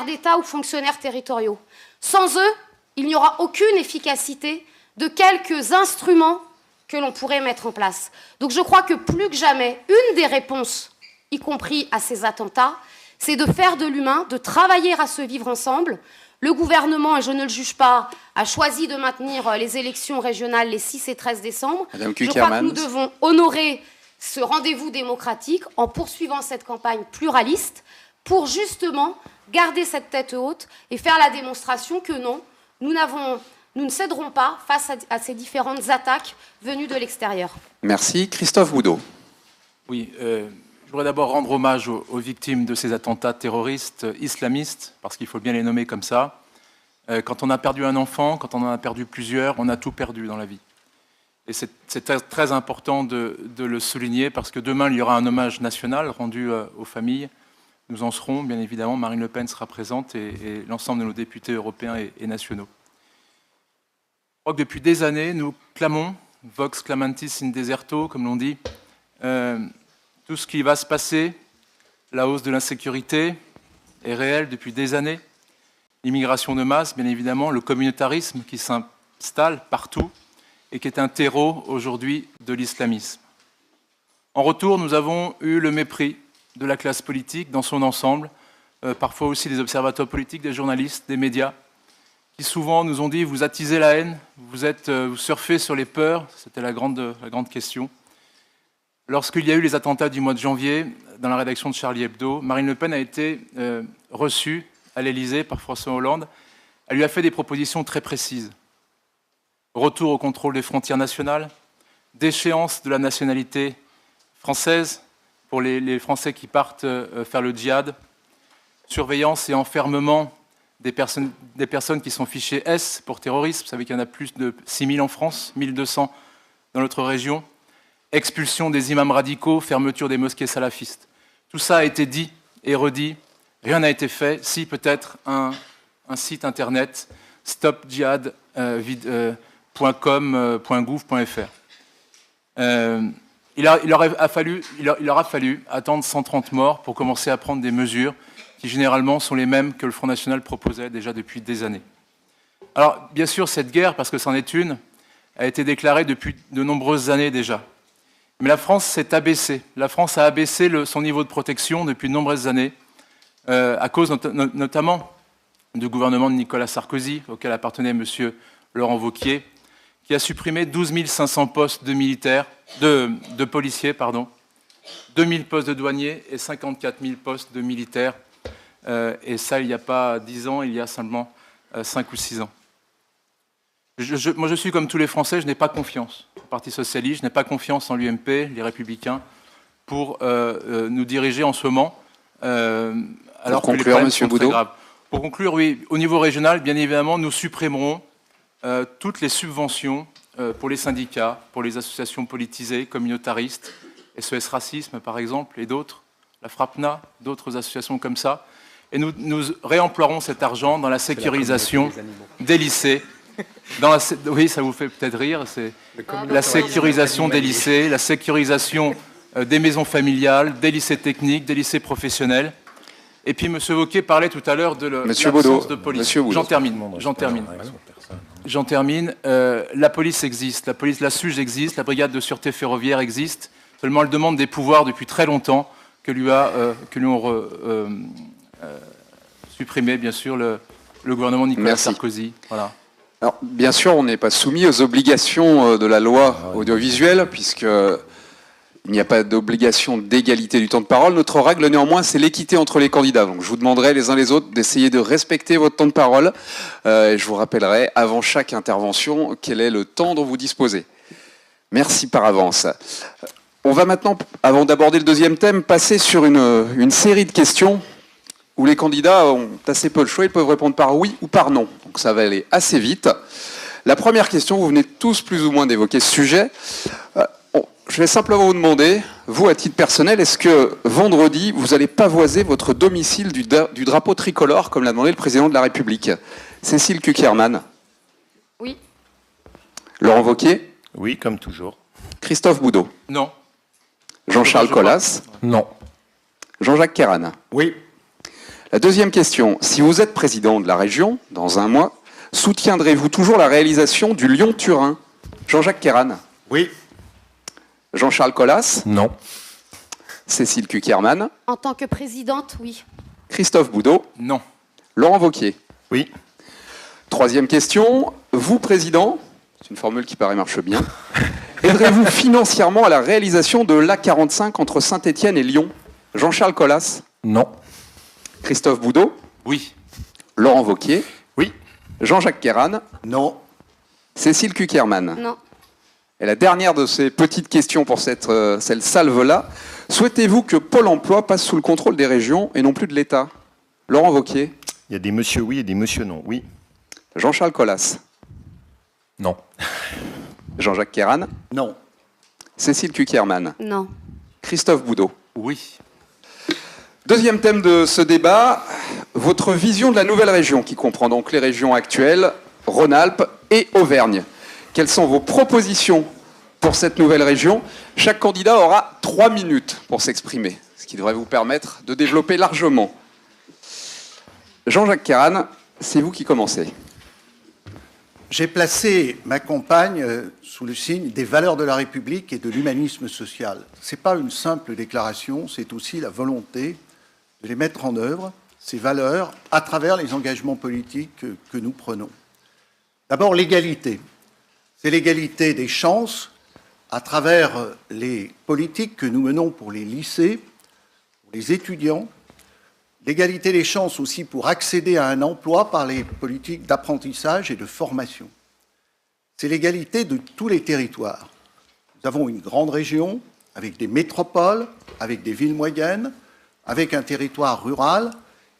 d'État ou fonctionnaires territoriaux. Sans eux, il n'y aura aucune efficacité de quelques instruments que l'on pourrait mettre en place. Donc je crois que plus que jamais, une des réponses, y compris à ces attentats, c'est de faire de l'humain, de travailler à se vivre ensemble. Le gouvernement, et je ne le juge pas, a choisi de maintenir les élections régionales les 6 et 13 décembre. Je crois que nous devons honorer ce rendez-vous démocratique en poursuivant cette campagne pluraliste pour justement garder cette tête haute et faire la démonstration que non, nous ne céderons pas face à ces différentes attaques venues de l'extérieur. Merci. Christophe Boudot. Oui, je voudrais d'abord rendre hommage aux victimes de ces attentats terroristes islamistes, parce qu'il faut bien les nommer comme ça. Quand on a perdu un enfant, quand on en a perdu plusieurs, on a tout perdu dans la vie. Et c'est très important de le souligner, parce que demain, il y aura un hommage national rendu aux familles. Nous en serons, bien évidemment. Marine Le Pen sera présente et l'ensemble de nos députés européens et nationaux. Je crois que depuis des années, nous clamons, vox clamantis in deserto, comme l'on dit, tout ce qui va se passer, la hausse de l'insécurité est réelle depuis des années, l'immigration de masse, bien évidemment, le communautarisme qui s'installe partout et qui est un terreau aujourd'hui de l'islamisme. En retour, nous avons eu le mépris de la classe politique dans son ensemble, parfois aussi des observateurs politiques, des journalistes, des médias, qui souvent nous ont dit « vous attisez la haine, vous surfez sur les peurs », c'était la grande question. Lorsqu'il y a eu les attentats du mois de janvier, dans la rédaction de Charlie Hebdo, Marine Le Pen a été reçue à l'Élysée par François Hollande. Elle lui a fait des propositions très précises. Retour au contrôle des frontières nationales, déchéance de la nationalité française pour les Français qui partent faire le djihad, surveillance et enfermement des personnes qui sont fichées S pour terrorisme. Vous savez qu'il y en a plus de 6 000 en France, 1 200 dans notre région. Expulsion des imams radicaux, fermeture des mosquées salafistes. Tout ça a été dit et redit. Rien n'a été fait. Si, peut-être un site internet, stopjihad.com.gouv.fr. Il aura fallu attendre 130 morts pour commencer à prendre des mesures qui généralement sont les mêmes que le Front National proposait déjà depuis des années. Alors, bien sûr, cette guerre, parce que c'en est une, a été déclarée depuis de nombreuses années déjà. Mais la France s'est abaissée. La France a abaissé son niveau de protection depuis de nombreuses années, à cause notamment du gouvernement de Nicolas Sarkozy, auquel appartenait M. Laurent Wauquiez, qui a supprimé 12 500 postes de policiers, 2 000 postes de douaniers et 54 000 postes de militaires. Et ça, il n'y a pas 10 ans, il y a seulement 5 ou 6 ans. Moi, je suis comme tous les Français, je n'ai pas confiance au Parti socialiste, je n'ai pas confiance en l'UMP, les Républicains, pour nous diriger en ce moment, alors que les problèmes sont très graves. Pour conclure, oui, au niveau régional, bien évidemment, nous supprimerons toutes les subventions pour les syndicats, pour les associations politisées, communautaristes, SOS Racisme, par exemple, et d'autres, la FRAPNA, d'autres associations comme ça. Et nous réemploierons cet argent dans la sécurisation des lycées. Oui, ça vous fait peut-être rire, c'est la sécurisation des lycées, la sécurisation des maisons familiales, des lycées techniques, des lycées professionnels. Et puis M. Wauquiez parlait tout à l'heure de l'absence de police. J'en termine. La police existe, la SUGE existe, la brigade de sûreté ferroviaire existe. Seulement, elle demande des pouvoirs depuis très longtemps que lui ont supprimé, bien sûr, le gouvernement Nicolas Sarkozy. Voilà. Alors, bien sûr, on n'est pas soumis aux obligations de la loi audiovisuelle, puisque il n'y a pas d'obligation d'égalité du temps de parole. Notre règle, néanmoins, c'est l'équité entre les candidats. Donc, je vous demanderai les uns les autres d'essayer de respecter votre temps de parole. Et je vous rappellerai, avant chaque intervention, quel est le temps dont vous disposez. Merci par avance. On va maintenant, avant d'aborder le deuxième thème, passer sur une série de questions où les candidats ont assez peu de choix. Ils peuvent répondre par oui ou par non. Donc, ça va aller assez vite. La première question, vous venez tous plus ou moins d'évoquer ce sujet. Je vais simplement vous demander, vous, à titre personnel, est-ce que vendredi, vous allez pavoiser votre domicile du drapeau tricolore, comme l'a demandé le président de la République? Cécile Cukierman? Oui. Laurent Wauquiez? Oui, comme toujours. Christophe Boudot? Non. Jean-Charles Collas? Non. Jean-Jacques Kerran? Oui. La deuxième question, si vous êtes président de la région, dans un mois, soutiendrez-vous toujours la réalisation du Lyon-Turin? Jean-Jacques Kerran? Oui. Jean-Charles Collas? Non. Cécile Cukierman? En tant que présidente, oui. Christophe Boudot? Non. Laurent Wauquiez? Oui. Troisième question, vous, président, c'est une formule qui paraît marche bien, aiderez-vous financièrement à la réalisation de l'A45 entre Saint-Étienne et Lyon? Jean-Charles Collas? Non. Christophe Boudot? Oui. Laurent Wauquiez? Oui. Jean-Jacques Kerran? Non. Cécile Cukierman? Non. Et la dernière de ces petites questions pour cette salve-là, souhaitez-vous que Pôle emploi passe sous le contrôle des régions et non plus de l'État? Laurent Wauquiez? Il y a des monsieur oui et des monsieur non. Oui. Jean-Charles Collas? Non. Jean-Jacques Kerran? Non. Cécile Cukierman? Non. Christophe Boudot? Oui. Deuxième thème de ce débat, votre vision de la nouvelle région, qui comprend donc les régions actuelles, Rhône-Alpes et Auvergne. Quelles sont vos propositions pour cette nouvelle région? Chaque candidat aura 3 minutes pour s'exprimer, ce qui devrait vous permettre de développer largement. Jean-Jacques Kerran, c'est vous qui commencez. J'ai placé ma campagne sous le signe des valeurs de la République et de l'humanisme social. Ce n'est pas une simple déclaration, c'est aussi la volonté de les mettre en œuvre, ces valeurs, à travers les engagements politiques que nous prenons. D'abord, l'égalité. C'est l'égalité des chances à travers les politiques que nous menons pour les lycées, pour les étudiants, l'égalité des chances aussi pour accéder à un emploi par les politiques d'apprentissage et de formation. C'est l'égalité de tous les territoires. Nous avons une grande région avec des métropoles, avec des villes moyennes, avec un territoire rural.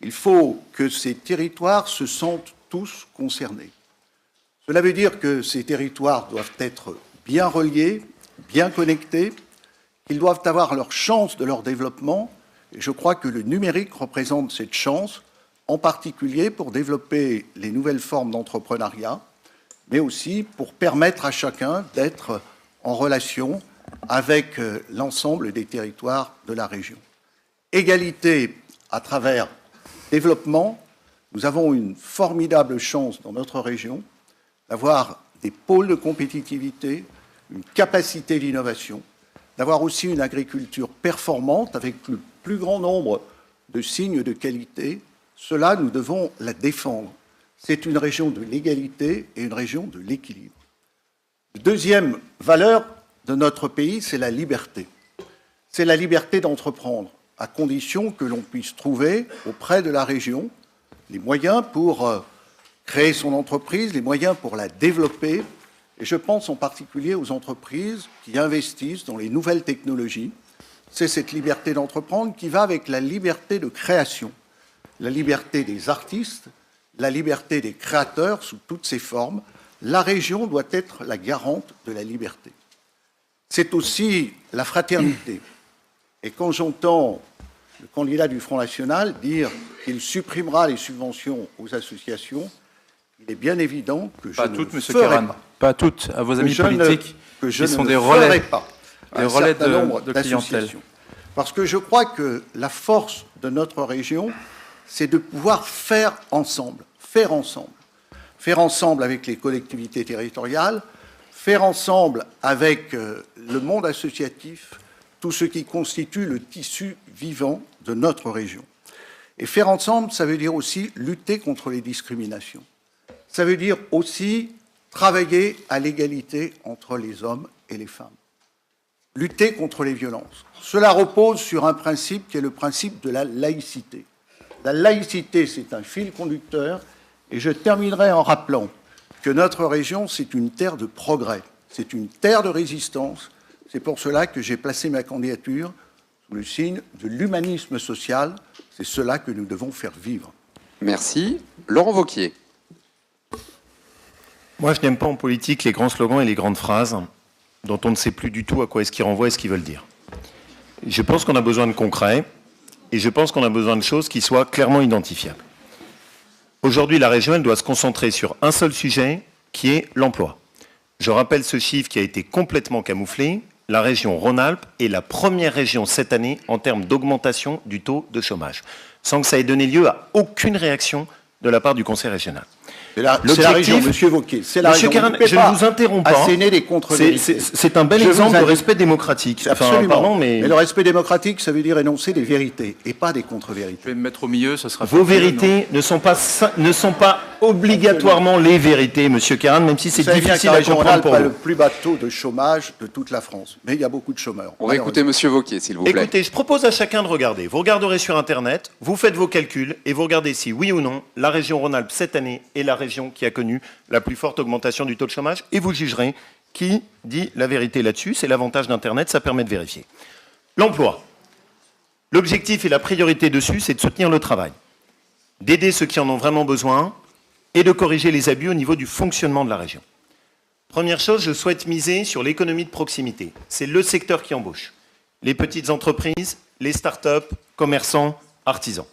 Il faut que ces territoires se sentent tous concernés. Cela veut dire que ces territoires doivent être bien reliés, bien connectés, qu'ils doivent avoir leur chance de leur développement. Et je crois que le numérique représente cette chance, en particulier pour développer les nouvelles formes d'entrepreneuriat, mais aussi pour permettre à chacun d'être en relation avec l'ensemble des territoires de la région. Égalité à travers développement, nous avons une formidable chance dans notre région d'avoir des pôles de compétitivité, une capacité d'innovation, d'avoir aussi une agriculture performante avec le plus grand nombre de signes de qualité. Cela, nous devons la défendre. C'est une région de l'égalité et une région de l'équilibre. La deuxième valeur de notre pays, c'est la liberté. C'est la liberté d'entreprendre, à condition que l'on puisse trouver auprès de la région les moyens pour créer son entreprise, les moyens pour la développer. Et je pense en particulier aux entreprises qui investissent dans les nouvelles technologies. C'est cette liberté d'entreprendre qui va avec la liberté de création, la liberté des artistes, la liberté des créateurs sous toutes ses formes. La région doit être la garante de la liberté. C'est aussi la fraternité. Et quand j'entends le candidat du Front National dire qu'il supprimera les subventions aux associations, il est bien évident que je ne ferai pas. Pas toutes, à vos amis politiques, qui sont des relais de clientèle. Parce que je crois que la force de notre région, c'est de pouvoir faire ensemble. Faire ensemble. Faire ensemble avec les collectivités territoriales, faire ensemble avec le monde associatif, tout ce qui constitue le tissu vivant de notre région. Et faire ensemble, ça veut dire aussi lutter contre les discriminations. Ça veut dire aussi travailler à l'égalité entre les hommes et les femmes. Lutter contre les violences. Cela repose sur un principe qui est le principe de la laïcité. La laïcité, c'est un fil conducteur, et je terminerai en rappelant que notre région, c'est une terre de progrès, c'est une terre de résistance. C'est pour cela que j'ai placé ma candidature sous le signe de l'humanisme social. C'est cela que nous devons faire vivre. Merci. Laurent Wauquiez. Moi, je n'aime pas en politique les grands slogans et les grandes phrases dont on ne sait plus du tout à quoi est-ce qu'ils renvoient et ce qu'ils veulent dire. Je pense qu'on a besoin de concret et je pense qu'on a besoin de choses qui soient clairement identifiables. Aujourd'hui, la région, elle doit se concentrer sur un seul sujet qui est l'emploi. Je rappelle ce chiffre qui a été complètement camouflé. La région Rhône-Alpes est la première région cette année en termes d'augmentation du taux de chômage, sans que ça ait donné lieu à aucune réaction de la part du Conseil régional. C'est la région, Monsieur Wauquiez. C'est la région. Caron, je ne vous interromps pas. C'est un bel exemple de respect démocratique. Absolument. Pardon, mais le respect démocratique, ça veut dire énoncer des vérités et pas des contre-vérités. Je vais me mettre au milieu, ce sera. Vos vérités ne sont pas obligatoirement les vérités, Monsieur Caron, même si c'est difficile à comprendre pour vous. Pas le plus bas taux de chômage de toute la France, mais il y a beaucoup de chômeurs. On va écouter Monsieur Wauquiez, s'il vous plaît. Écoutez, je propose à chacun de regarder. Vous regarderez sur Internet, vous faites vos calculs et vous regardez si, oui ou non, la région Rhône-Alpes cette année est la région qui a connu la plus forte augmentation du taux de chômage, et vous jugerez qui dit la vérité là-dessus. C'est l'avantage d'Internet, ça permet de vérifier. L'emploi. L'objectif et la priorité dessus, c'est de soutenir le travail, d'aider ceux qui en ont vraiment besoin et de corriger les abus au niveau du fonctionnement de la région. Première chose, je souhaite miser sur l'économie de proximité. C'est le secteur qui embauche. Les petites entreprises, les start-up, commerçants, artisans.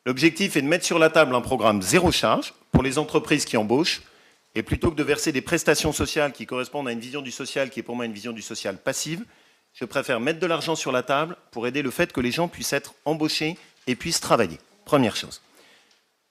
L'objectif est de mettre sur la table un programme zéro charge pour les entreprises qui embauchent, et plutôt que de verser des prestations sociales qui correspondent à une vision du social qui est pour moi une vision du social passive, je préfère mettre de l'argent sur la table pour aider le fait que les gens puissent être embauchés et puissent travailler. Première chose.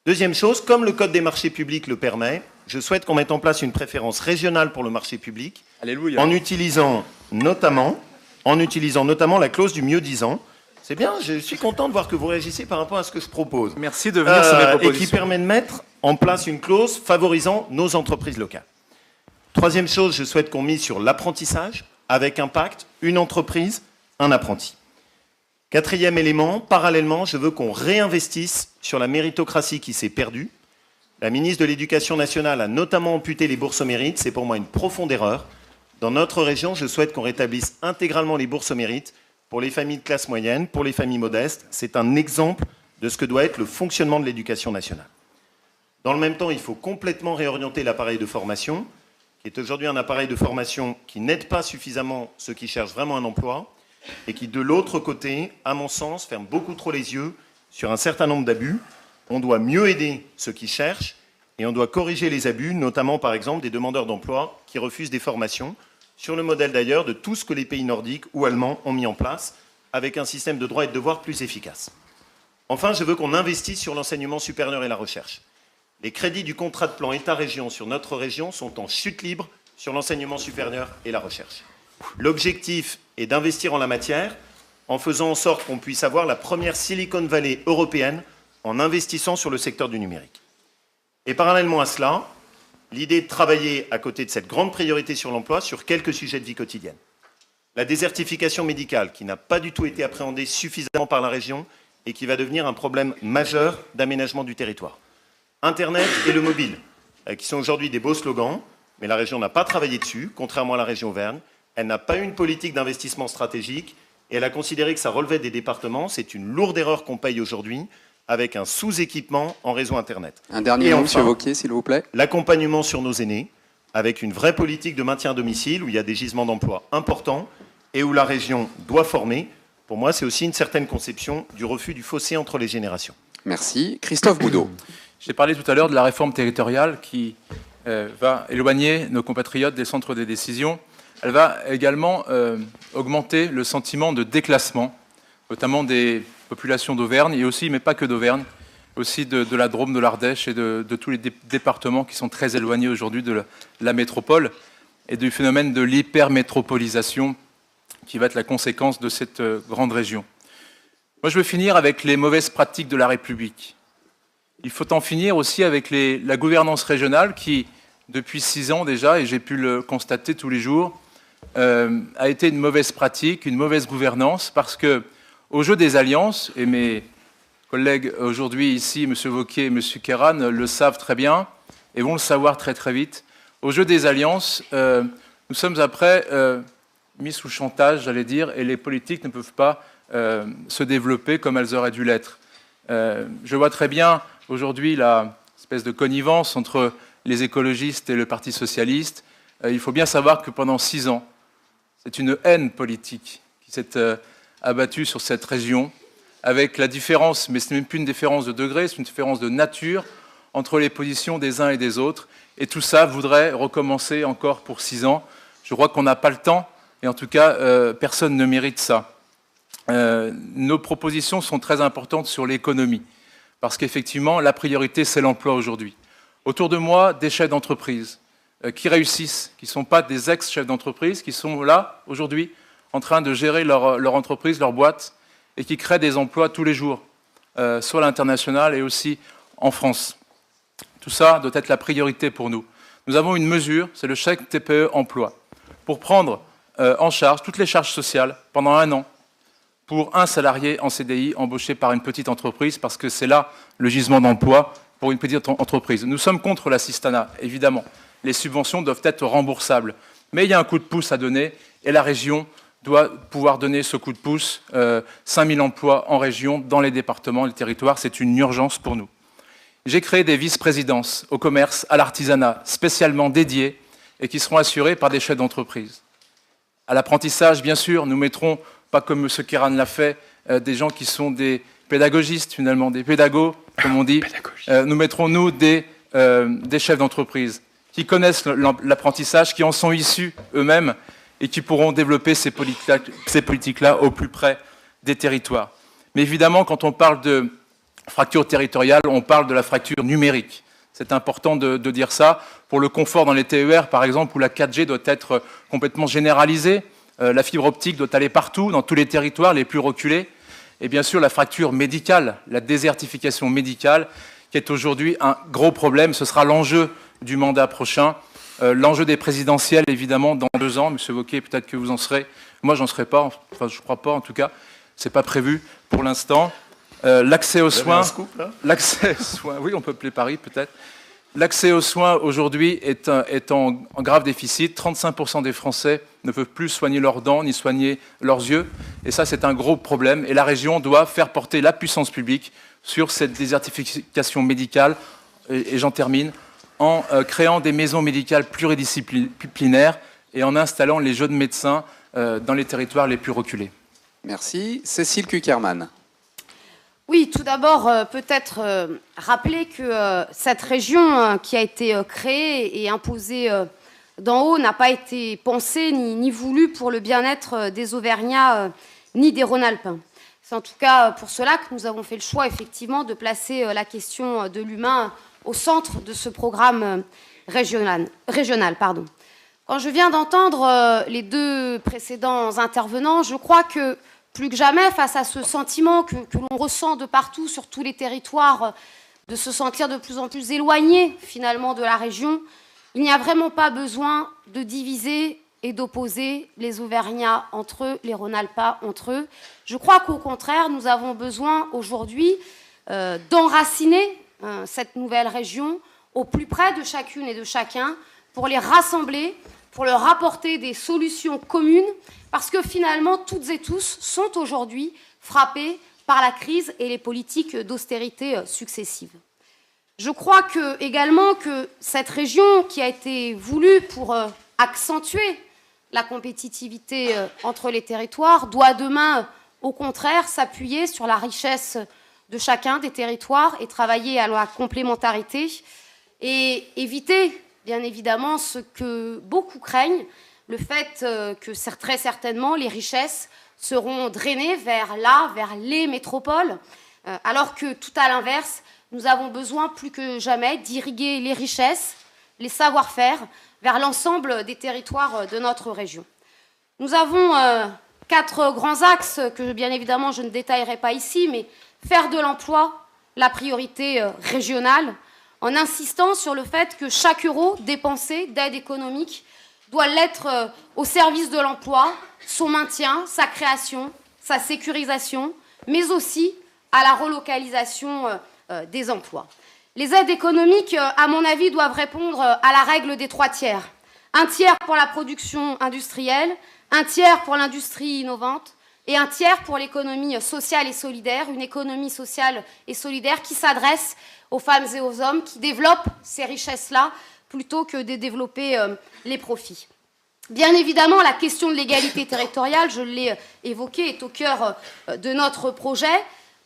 Deuxième chose, comme le Code des marchés publics le permet, je souhaite qu'on mette en place une préférence régionale pour le marché public. Alléluia. En utilisant notamment la clause du mieux-disant. C'est bien, je suis content de voir que vous réagissez par rapport à ce que je propose. Merci de venir sur mes propositions. Et qui permet de mettre en place une clause favorisant nos entreprises locales. Troisième chose, je souhaite qu'on mise sur l'apprentissage, avec un pacte, une entreprise, un apprenti. Quatrième élément, parallèlement, je veux qu'on réinvestisse sur la méritocratie qui s'est perdue. La ministre de l'Éducation nationale a notamment amputé les bourses au mérite, c'est pour moi une profonde erreur. Dans notre région, je souhaite qu'on rétablisse intégralement les bourses au mérite, pour les familles de classe moyenne, pour les familles modestes. C'est un exemple de ce que doit être le fonctionnement de l'éducation nationale. Dans le même temps, il faut complètement réorienter l'appareil de formation, qui est aujourd'hui un appareil de formation qui n'aide pas suffisamment ceux qui cherchent vraiment un emploi, et qui, de l'autre côté, à mon sens, ferme beaucoup trop les yeux sur un certain nombre d'abus. On doit mieux aider ceux qui cherchent, et on doit corriger les abus, notamment, par exemple, des demandeurs d'emploi qui refusent des formations, sur le modèle d'ailleurs de tout ce que les pays nordiques ou allemands ont mis en place, avec un système de droits et de devoirs plus efficace. Enfin, je veux qu'on investisse sur l'enseignement supérieur et la recherche. Les crédits du contrat de plan État-région sur notre région sont en chute libre sur l'enseignement supérieur et la recherche. L'objectif est d'investir en la matière en faisant en sorte qu'on puisse avoir la première Silicon Valley européenne en investissant sur le secteur du numérique. Et parallèlement à cela, l'idée de travailler à côté de cette grande priorité sur l'emploi sur quelques sujets de vie quotidienne. La désertification médicale, qui n'a pas du tout été appréhendée suffisamment par la région et qui va devenir un problème majeur d'aménagement du territoire. Internet et le mobile, qui sont aujourd'hui des beaux slogans, mais la région n'a pas travaillé dessus, contrairement à la région Auvergne. Elle n'a pas eu une politique d'investissement stratégique et elle a considéré que ça relevait des départements. C'est une lourde erreur qu'on paye aujourd'hui, avec un sous-équipement en réseau Internet. Un dernier mot, M. Wauquiez, s'il vous plaît. L'accompagnement sur nos aînés, avec une vraie politique de maintien à domicile, où il y a des gisements d'emploi importants, et où la région doit former. Pour moi, c'est aussi une certaine conception du refus du fossé entre les générations. Merci. Christophe Boudot. J'ai parlé tout à l'heure de la réforme territoriale qui va éloigner nos compatriotes des centres des décisions. Elle va également augmenter le sentiment de déclassement notamment des populations d'Auvergne, et aussi, mais pas que d'Auvergne, aussi de la Drôme, de l'Ardèche et de tous les départements qui sont très éloignés aujourd'hui de la métropole et du phénomène de l'hypermétropolisation qui va être la conséquence de cette grande région. Moi, je veux finir avec les mauvaises pratiques de la République. Il faut en finir aussi avec la gouvernance régionale qui, depuis 6 ans déjà, et j'ai pu le constater tous les jours, a été une mauvaise pratique, une mauvaise gouvernance, parce que au jeu des alliances, et mes collègues aujourd'hui ici, M. Wauquiez et M. Kéran, le savent très bien, et vont le savoir très très vite, au jeu des alliances, nous sommes après mis sous chantage, j'allais dire, et les politiques ne peuvent pas se développer comme elles auraient dû l'être. Je vois très bien aujourd'hui la espèce de connivence entre les écologistes et le Parti socialiste. Il faut bien savoir que pendant 6 ans, c'est une haine politique qui s'est abattue sur cette région, avec la différence, mais ce n'est même plus une différence de degré, c'est une différence de nature entre les positions des uns et des autres. Et tout ça voudrait recommencer encore pour 6 ans. Je crois qu'on n'a pas le temps, et en tout cas, personne ne mérite ça. Nos propositions sont très importantes sur l'économie, parce qu'effectivement, la priorité, c'est l'emploi aujourd'hui. Autour de moi, des chefs d'entreprise qui réussissent, qui ne sont pas des ex-chefs d'entreprise, qui sont là, aujourd'hui, en train de gérer leur entreprise, leur boîte, et qui créent des emplois tous les jours, sur l'international et aussi en France. Tout ça doit être la priorité pour nous. Nous avons une mesure, c'est le chèque TPE emploi, pour prendre en charge toutes les charges sociales pendant 1 an, pour un salarié en CDI embauché par une petite entreprise, parce que c'est là le gisement d'emploi pour une petite entreprise. Nous sommes contre l'assistanat, évidemment. Les subventions doivent être remboursables. Mais il y a un coup de pouce à donner, et la région doit pouvoir donner ce coup de pouce. 5 000 emplois en région, dans les départements, les territoires, c'est une urgence pour nous. J'ai créé des vice-présidences au commerce, à l'artisanat, spécialement dédiées, et qui seront assurées par des chefs d'entreprise. À l'apprentissage, bien sûr, nous mettrons, pas comme M. Kéran l'a fait, des gens qui sont des pédagogistes, finalement, des pédagogues, comme on dit. Nous mettrons, nous, des chefs d'entreprise qui connaissent l'apprentissage, qui en sont issus eux-mêmes et qui pourront développer ces politiques-là au plus près des territoires. Mais évidemment, quand on parle de fracture territoriale, on parle de la fracture numérique. C'est important de dire ça. Pour le confort dans les TER, par exemple, où la 4G doit être complètement généralisée, la fibre optique doit aller partout, dans tous les territoires les plus reculés. Et bien sûr, la fracture médicale, la désertification médicale, qui est aujourd'hui un gros problème. Ce sera l'enjeu du mandat prochain. L'enjeu des présidentielles, évidemment, dans 2 ans. Monsieur Wauquiez, peut-être que vous en serez. Moi, j'en serai pas. Enfin, je ne crois pas, en tout cas. Ce n'est pas prévu pour l'instant. L'accès aux soins... L'accès aux soins... Oui, on peut appeler Paris, peut-être. L'accès aux soins, aujourd'hui, est en grave déficit. 35% des Français ne peuvent plus soigner leurs dents, ni soigner leurs yeux. Et ça, c'est un gros problème. Et la région doit faire porter la puissance publique sur cette désertification médicale. Et j'en termine. En créant des maisons médicales pluridisciplinaires et en installant les jeunes médecins dans les territoires les plus reculés. Merci. Cécile Cukierman. Oui, tout d'abord, peut-être rappeler que cette région qui a été créée et imposée d'en haut n'a pas été pensée ni voulue pour le bien-être des Auvergnats ni des Rhône-Alpins. C'est en tout cas pour cela que nous avons fait le choix, effectivement, de placer la question de l'humain au centre de ce programme régional. Quand je viens d'entendre les 2 précédents intervenants, je crois que plus que jamais, face à ce sentiment que l'on ressent de partout, sur tous les territoires, de se sentir de plus en plus éloigné, finalement, de la région, il n'y a vraiment pas besoin de diviser et d'opposer les Auvergnats entre eux, les Rhône-Alpins entre eux. Je crois qu'au contraire, nous avons besoin aujourd'hui d'enraciner cette nouvelle région au plus près de chacune et de chacun pour les rassembler, pour leur apporter des solutions communes, parce que finalement, toutes et tous sont aujourd'hui frappés par la crise et les politiques d'austérité successives. Je crois également que cette région qui a été voulue pour accentuer la compétitivité entre les territoires doit demain, au contraire, s'appuyer sur la richesse de chacun des territoires et travailler à la complémentarité et éviter, bien évidemment, ce que beaucoup craignent, le fait que très certainement les richesses seront drainées vers les métropoles, alors que tout à l'inverse, nous avons besoin plus que jamais d'irriguer les richesses, les savoir-faire vers l'ensemble des territoires de notre région. Nous avons 4 grands axes que, bien évidemment, je ne détaillerai pas ici, mais faire de l'emploi la priorité régionale, en insistant sur le fait que chaque euro dépensé d'aide économique doit l'être au service de l'emploi, son maintien, sa création, sa sécurisation, mais aussi à la relocalisation des emplois. Les aides économiques, à mon avis, doivent répondre à la règle des 3 tiers. 1 tiers pour la production industrielle, 1 tiers pour l'industrie innovante et 1 tiers pour l'économie sociale et solidaire, une économie sociale et solidaire qui s'adresse aux femmes et aux hommes, qui développent ces richesses-là plutôt que de développer les profits. Bien évidemment, la question de l'égalité territoriale, je l'ai évoquée, est au cœur de notre projet,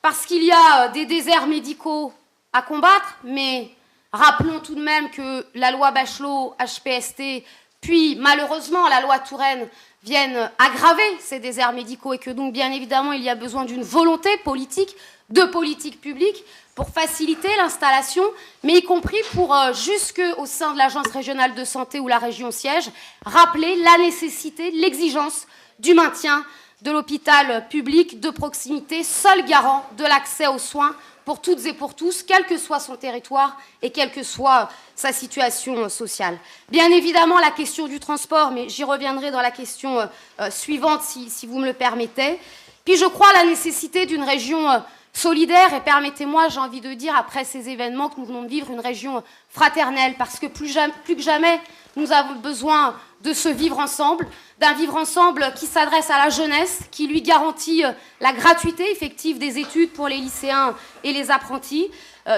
parce qu'il y a des déserts médicaux à combattre, mais rappelons tout de même que la loi Bachelot, HPST, puis malheureusement la loi Touraine viennent aggraver ces déserts médicaux et que donc bien évidemment il y a besoin d'une volonté politique, de politique publique pour faciliter l'installation, mais y compris pour, jusqu'au sein de l'Agence régionale de santé où la région siège, rappeler la nécessité, l'exigence du maintien de l'hôpital public de proximité, seul garant de l'accès aux soins pour toutes et pour tous, quel que soit son territoire et quelle que soit sa situation sociale. Bien évidemment, la question du transport, mais j'y reviendrai dans la question suivante, si vous me le permettez. Puis je crois à la nécessité d'une région solidaire, et permettez-moi, j'ai envie de dire, après ces événements que nous venons de vivre, une région fraternelle, parce que plus que jamais, nous avons besoin de ce vivre ensemble, d'un vivre ensemble qui s'adresse à la jeunesse, qui lui garantit la gratuité effective des études pour les lycéens et les apprentis,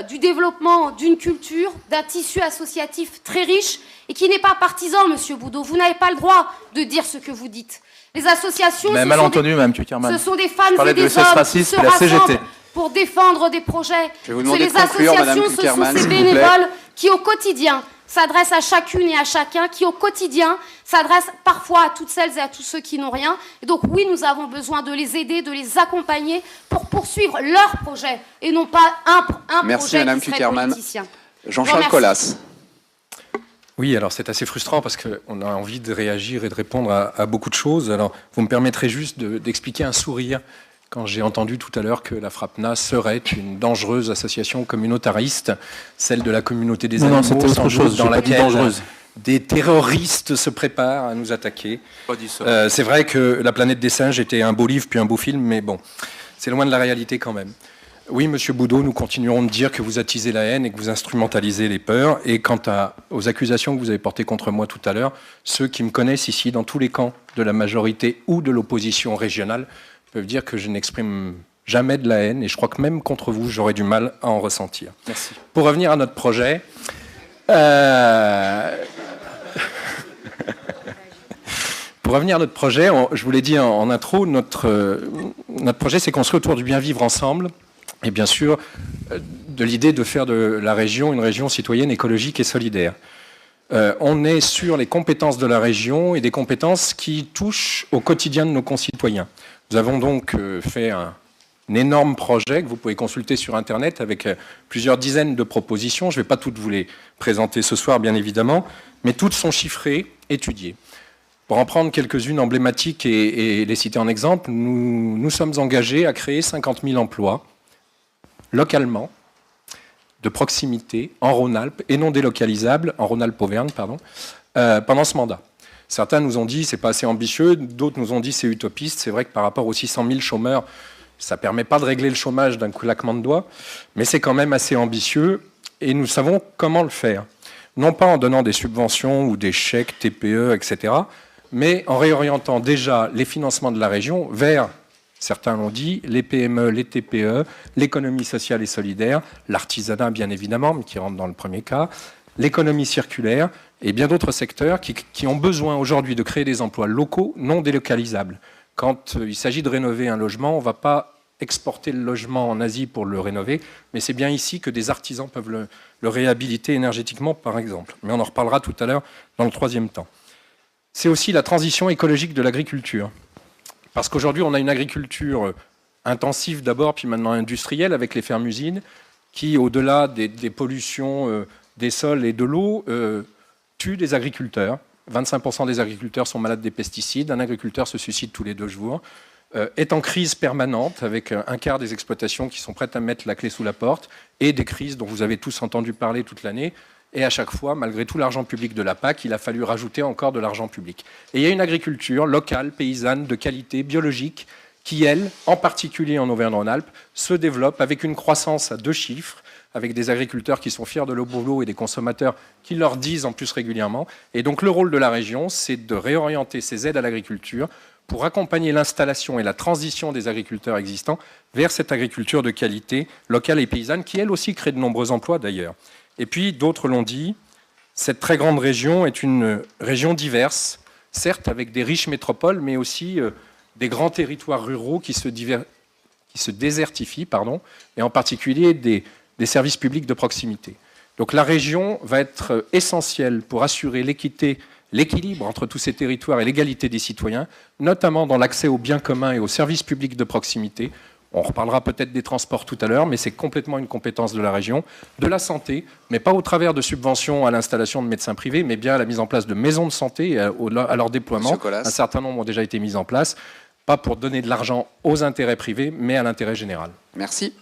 du développement d'une culture, d'un tissu associatif très riche et qui n'est pas partisan, Monsieur Boudot. Vous n'avez pas le droit de dire ce que vous dites. Les associations, ce sont des femmes et des hommes qui se rassemblent pour défendre des projets. Je vais vous demander les associations, ce sont ces bénévoles qui, au quotidien, s'adressent à chacune et à chacun, qui, au quotidien, s'adressent parfois à toutes celles et à tous ceux qui n'ont rien. Et donc, oui, nous avons besoin de les aider, de les accompagner pour poursuivre leur projet et non pas un Merci, projet Madame qui serait Kuckerman. politicien. Jean-Charles Collas. Oui, alors c'est assez frustrant parce qu'on a envie de réagir et de répondre à beaucoup de choses. Alors, vous me permettrez juste d'expliquer un sourire quand j'ai entendu tout à l'heure que la FRAPNA serait une dangereuse association communautariste, celle de la communauté des animaux, c'était autre chose, dans laquelle dangereuse. Des terroristes se préparent à nous attaquer. C'est vrai que La planète des singes était un beau livre puis un beau film, mais bon, c'est loin de la réalité quand même. Oui, Monsieur Boudot, nous continuerons de dire que vous attisez la haine et que vous instrumentalisez les peurs. Et quant aux accusations que vous avez portées contre moi tout à l'heure, ceux qui me connaissent ici, dans tous les camps de la majorité ou de l'opposition régionale, peuvent dire que je n'exprime jamais de la haine. Et je crois que même contre vous, j'aurais du mal à en ressentir. Merci. Pour revenir à notre projet... Pour revenir à notre projet, je vous l'ai dit en intro, notre projet s'est construit autour du bien vivre ensemble. Et bien sûr, de l'idée de faire de la région une région citoyenne, écologique et solidaire. On est sur les compétences de la région et des compétences qui touchent au quotidien de nos concitoyens. Nous avons donc fait un énorme projet que vous pouvez consulter sur Internet avec plusieurs dizaines de propositions. Je ne vais pas toutes vous les présenter ce soir, bien évidemment, mais toutes sont chiffrées, étudiées. Pour en prendre quelques-unes emblématiques et les citer en exemple, nous sommes engagés à créer 50 000 emplois localement, de proximité, en Rhône-Alpes, et non délocalisables, en Rhône-Alpes-Auvergne, pendant ce mandat. Certains nous ont dit c'est pas assez ambitieux, d'autres nous ont dit c'est utopiste. C'est vrai que par rapport aux 600 000 chômeurs, ça ne permet pas de régler le chômage d'un claquement de doigts, mais c'est quand même assez ambitieux, et nous savons comment le faire. Non pas en donnant des subventions ou des chèques TPE, etc., mais en réorientant déjà les financements de la région vers... Certains l'ont dit, les PME, les TPE, l'économie sociale et solidaire, l'artisanat bien évidemment, mais qui rentre dans le premier cas, l'économie circulaire et bien d'autres secteurs qui ont besoin aujourd'hui de créer des emplois locaux non délocalisables. Quand il s'agit de rénover un logement, on ne va pas exporter le logement en Asie pour le rénover, mais c'est bien ici que des artisans peuvent le réhabiliter énergétiquement, par exemple. Mais on en reparlera tout à l'heure dans le troisième temps. C'est aussi la transition écologique de l'agriculture. Parce qu'aujourd'hui, on a une agriculture intensive d'abord, puis maintenant industrielle, avec les fermes-usines, qui, au-delà des pollutions des sols et de l'eau, tuent des agriculteurs. 25% des agriculteurs sont malades des pesticides. Un agriculteur se suicide tous les 2 jours. Est en crise permanente, avec un quart des exploitations qui sont prêtes à mettre la clé sous la porte, et des crises dont vous avez tous entendu parler toute l'année. Et à chaque fois, malgré tout l'argent public de la PAC, il a fallu rajouter encore de l'argent public. Et il y a une agriculture locale, paysanne, de qualité, biologique, qui, elle, en particulier en Auvergne-Rhône-Alpes, se développe avec une croissance à 2 chiffres, avec des agriculteurs qui sont fiers de leur boulot et des consommateurs qui leur disent en plus régulièrement. Et donc le rôle de la région, c'est de réorienter ces aides à l'agriculture pour accompagner l'installation et la transition des agriculteurs existants vers cette agriculture de qualité locale et paysanne, qui elle aussi crée de nombreux emplois d'ailleurs. Et puis, d'autres l'ont dit, cette très grande région est une région diverse, certes avec des riches métropoles, mais aussi des grands territoires ruraux qui se désertifient, et en particulier des services publics de proximité. Donc la région va être essentielle pour assurer l'équilibre entre tous ces territoires et l'égalité des citoyens, notamment dans l'accès aux biens communs et aux services publics de proximité. On reparlera peut-être des transports tout à l'heure, mais c'est complètement une compétence de la région, de la santé, mais pas au travers de subventions à l'installation de médecins privés, mais bien à la mise en place de maisons de santé et à leur déploiement. Un certain nombre ont déjà été mis en place, pas pour donner de l'argent aux intérêts privés, mais à l'intérêt général. Merci.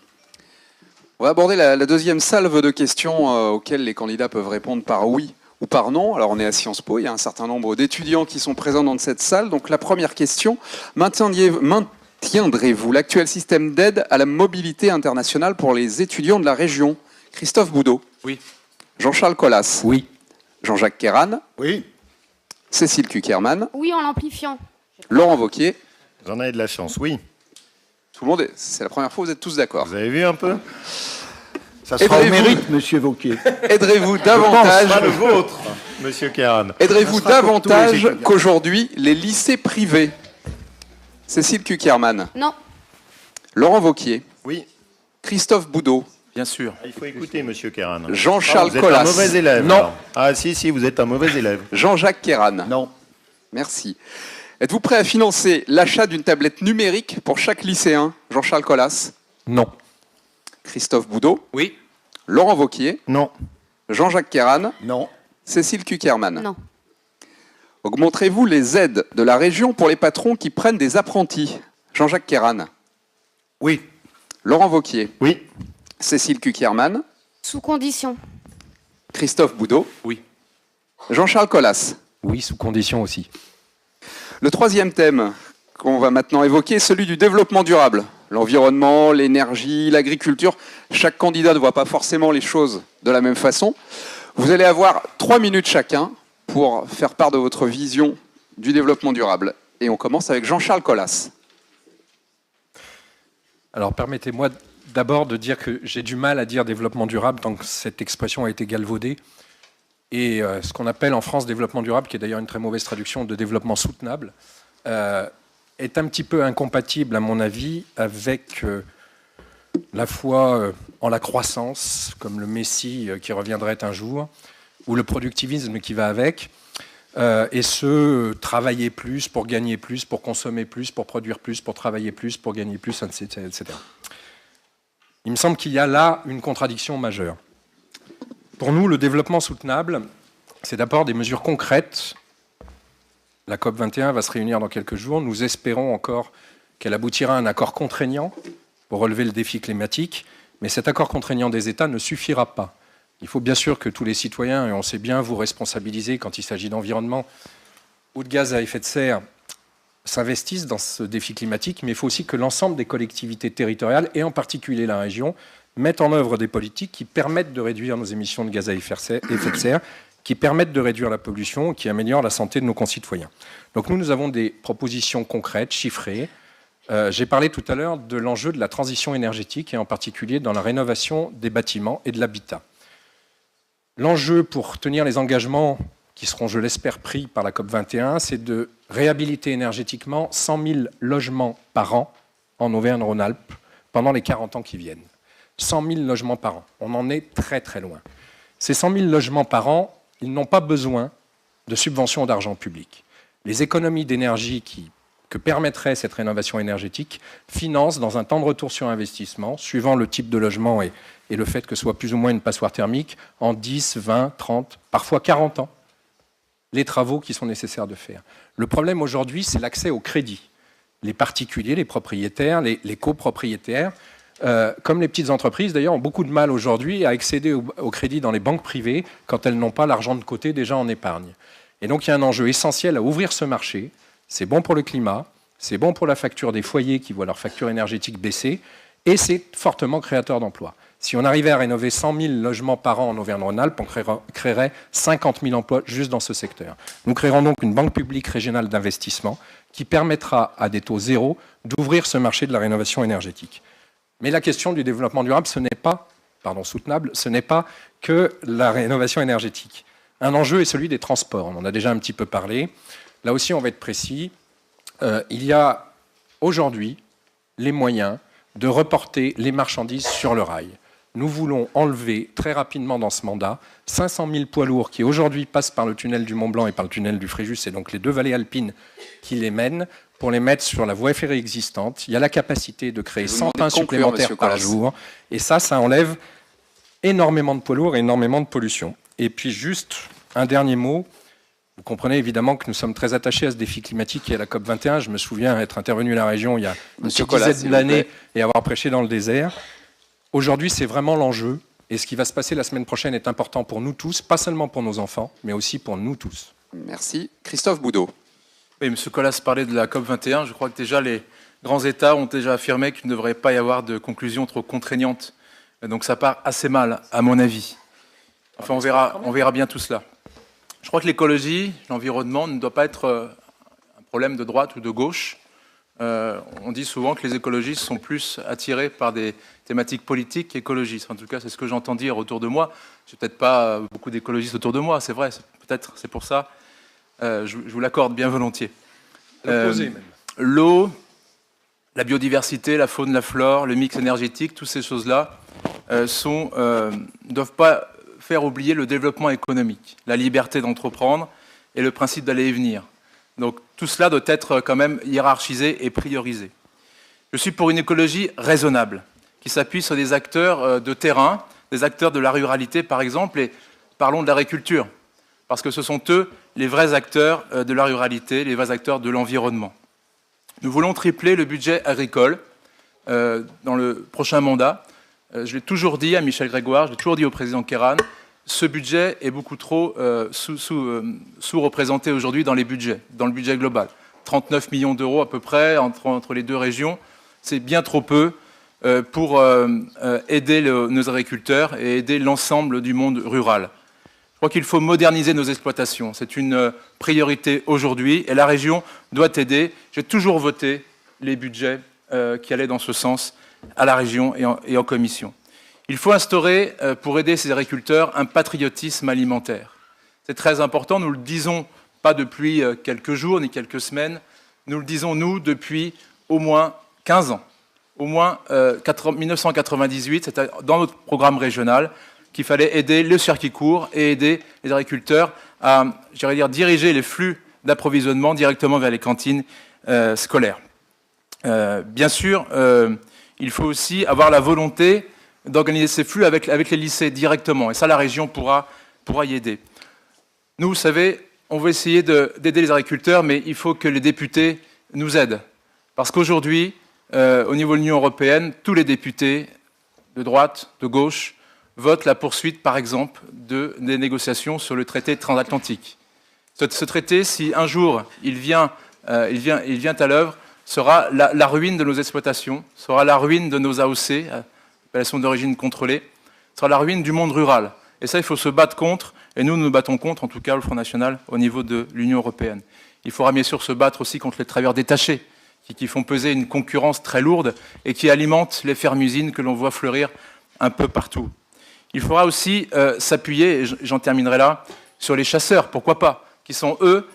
On va aborder la deuxième salve de questions auxquelles les candidats peuvent répondre par oui ou par non. Alors on est à Sciences Po, il y a un certain nombre d'étudiants qui sont présents dans cette salle. Donc la première question, maintiendrez-vous l'actuel système d'aide à la mobilité internationale pour les étudiants de la région? Christophe Boudot. Oui. Jean-Charles Collas. Oui. Jean-Jacques Kéran. Oui. Cécile Cukierman. Oui, en l'amplifiant. Laurent Wauquiez. J'en ai de la chance, oui. Tout le monde, c'est la première fois, vous êtes tous d'accord. Vous avez vu un peu? Ça sera au mérite, monsieur Wauquiez. Aiderez-vous davantage, Pas le vôtre, monsieur Kéran. aiderez-vous davantage qu'aujourd'hui les lycées privés? Cécile Cukierman. Non. Laurent Wauquiez. Oui. Christophe Boudot. Bien sûr. Il faut écouter, monsieur Kéran. Jean-Charles Vous Collas. êtes un mauvais élève. Non. Alors. Ah si, vous êtes un mauvais élève. Jean-Jacques Kéran. Non. Merci. Êtes-vous prêt à financer l'achat d'une tablette numérique pour chaque lycéen? Jean-Charles Collas. Non. Christophe Boudot. Oui. Laurent Wauquiez. Non. Jean-Jacques Kéran. Non. Cécile Cukierman. Non. Augmenterez-vous les aides de la région pour les patrons qui prennent des apprentis? Jean-Jacques Kéran. Oui. Laurent Wauquiez. Oui. Cécile Cukierman. Sous condition. Christophe Boudot. Oui. Jean-Charles Collas. Oui, sous condition aussi. Le troisième thème qu'on va maintenant évoquer est celui du développement durable. L'environnement, l'énergie, l'agriculture. Chaque candidat ne voit pas forcément les choses de la même façon. Vous allez avoir 3 minutes chacun pour faire part de votre vision du développement durable. Et on commence avec Jean-Charles Collas. Alors permettez-moi d'abord de dire que j'ai du mal à dire développement durable tant que cette expression a été galvaudée. Et ce qu'on appelle en France développement durable, qui est d'ailleurs une très mauvaise traduction de développement soutenable, est un petit peu incompatible, à mon avis, avec la foi en la croissance, comme le Messie qui reviendrait un jour, ou le productivisme qui va avec, et travailler plus, pour gagner plus, pour consommer plus, pour produire plus, pour travailler plus, pour gagner plus, etc. Il me semble qu'il y a là une contradiction majeure. Pour nous, le développement soutenable, c'est d'abord des mesures concrètes. La COP21 va se réunir dans quelques jours. Nous espérons encore qu'elle aboutira à un accord contraignant pour relever le défi climatique. Mais cet accord contraignant des États ne suffira pas. Il faut bien sûr que tous les citoyens, et on sait bien vous responsabiliser quand il s'agit d'environnement ou de gaz à effet de serre, s'investissent dans ce défi climatique, mais il faut aussi que l'ensemble des collectivités territoriales, et en particulier la région, mettent en œuvre des politiques qui permettent de réduire nos émissions de gaz à effet de serre, qui permettent de réduire la pollution, qui améliorent la santé de nos concitoyens. Donc nous avons des propositions concrètes, chiffrées. J'ai parlé tout à l'heure de l'enjeu de la transition énergétique, et en particulier dans la rénovation des bâtiments et de l'habitat. L'enjeu pour tenir les engagements qui seront, je l'espère, pris par la COP21, c'est de réhabiliter énergétiquement 100 000 logements par an en Auvergne-Rhône-Alpes pendant les 40 ans qui viennent. 100 000 logements par an. On en est très très loin. Ces 100 000 logements par an, ils n'ont pas besoin de subventions d'argent public. Les économies d'énergie qui que permettrait cette rénovation énergétique finance dans un temps de retour sur investissement, suivant le type de logement et le fait que ce soit plus ou moins une passoire thermique, en 10, 20, 30, parfois 40 ans, les travaux qui sont nécessaires de faire. Le problème aujourd'hui, c'est l'accès au crédit. Les particuliers, les propriétaires, les copropriétaires, comme les petites entreprises d'ailleurs, ont beaucoup de mal aujourd'hui à accéder au crédit dans les banques privées quand elles n'ont pas l'argent de côté déjà en épargne. Et donc il y a un enjeu essentiel à ouvrir ce marché. C'est bon pour le climat, c'est bon pour la facture des foyers qui voient leur facture énergétique baisser, et c'est fortement créateur d'emplois. Si on arrivait à rénover 100 000 logements par an en Auvergne-Rhône-Alpes, on créerait 50 000 emplois juste dans ce secteur. Nous créerons donc une banque publique régionale d'investissement qui permettra à des taux zéro d'ouvrir ce marché de la rénovation énergétique. Mais la question du développement durable, ce n'est pas, soutenable, ce n'est pas que la rénovation énergétique. Un enjeu est celui des transports. On en a déjà un petit peu parlé. Là aussi, on va être précis. Il y a aujourd'hui les moyens de reporter les marchandises sur le rail. Nous voulons enlever très rapidement dans ce mandat 500 000 poids lourds qui aujourd'hui passent par le tunnel du Mont-Blanc et par le tunnel du Fréjus, et donc les deux vallées alpines qui les mènent, pour les mettre sur la voie ferrée existante. Il y a la capacité de créer 100 trains supplémentaires par jour, et ça enlève énormément de poids lourds et énormément de pollution. Et puis juste un dernier mot. Vous comprenez évidemment que nous sommes très attachés à ce défi climatique et à la COP21. Je me souviens être intervenu à la région il y a une dizaine d'années et avoir prêché dans le désert. Aujourd'hui, c'est vraiment l'enjeu. Et ce qui va se passer la semaine prochaine est important pour nous tous, pas seulement pour nos enfants, mais aussi pour nous tous. Merci. Christophe Boudot. Oui, M. Collas parlait de la COP21. Je crois que déjà les grands États ont déjà affirmé qu'il ne devrait pas y avoir de conclusion trop contraignante. Donc ça part assez mal, à mon avis. Enfin, on verra bien tout cela. Je crois que l'écologie, l'environnement ne doit pas être un problème de droite ou de gauche. On dit souvent que les écologistes sont plus attirés par des thématiques politiques qu'écologistes. En tout cas, c'est ce que j'entends dire autour de moi. Je n'ai peut-être pas beaucoup d'écologistes autour de moi, c'est vrai, peut-être c'est pour ça. Je vous l'accorde bien volontiers. L'eau, la biodiversité, la faune, la flore, le mix énergétique, toutes ces choses-là ne doivent pas faire oublier le développement économique, la liberté d'entreprendre et le principe d'aller et venir. Donc tout cela doit être quand même hiérarchisé et priorisé. Je suis pour une écologie raisonnable, qui s'appuie sur des acteurs de terrain, des acteurs de la ruralité par exemple, et parlons de l'agriculture, parce que ce sont eux les vrais acteurs de la ruralité, les vrais acteurs de l'environnement. Nous voulons tripler le budget agricole dans le prochain mandat. Je l'ai toujours dit à Michel Grégoire, je l'ai toujours dit au président Kéran, ce budget est beaucoup trop sous-représenté aujourd'hui dans les budgets, dans le budget global. 39 millions d'euros à peu près entre les deux régions, c'est bien trop peu pour aider nos agriculteurs et aider l'ensemble du monde rural. Je crois qu'il faut moderniser nos exploitations, c'est une priorité aujourd'hui et la région doit aider. J'ai toujours voté les budgets qui allaient dans ce sens à la région et en commission. Il faut instaurer, pour aider ces agriculteurs, un patriotisme alimentaire. C'est très important, nous le disons pas depuis quelques jours ni quelques semaines, nous le disons, nous, depuis au moins 15 ans. Au moins 1998, c'était dans notre programme régional, qu'il fallait aider le circuit court et aider les agriculteurs à, diriger les flux d'approvisionnement directement vers les cantines scolaires. Bien sûr, il faut aussi avoir la volonté d'organiser ces flux avec les lycées directement. Et ça, la région pourra y aider. Nous, vous savez, on veut essayer d'aider les agriculteurs, mais il faut que les députés nous aident. Parce qu'aujourd'hui, au niveau de l'Union européenne, tous les députés de droite, de gauche, votent la poursuite, par exemple, des négociations sur le traité transatlantique. Ce traité, si un jour il vient à l'œuvre, sera la ruine de nos exploitations, sera la ruine de nos AOC, appellation d'origine contrôlée, sera la ruine du monde rural. Et ça, il faut se battre contre, et nous nous battons contre, en tout cas, le Front National, au niveau de l'Union européenne. Il faudra bien sûr se battre aussi contre les travailleurs détachés, qui font peser une concurrence très lourde et qui alimentent les fermes-usines que l'on voit fleurir un peu partout. Il faudra aussi s'appuyer, et j'en terminerai là, sur les chasseurs, pourquoi pas, qui sont eux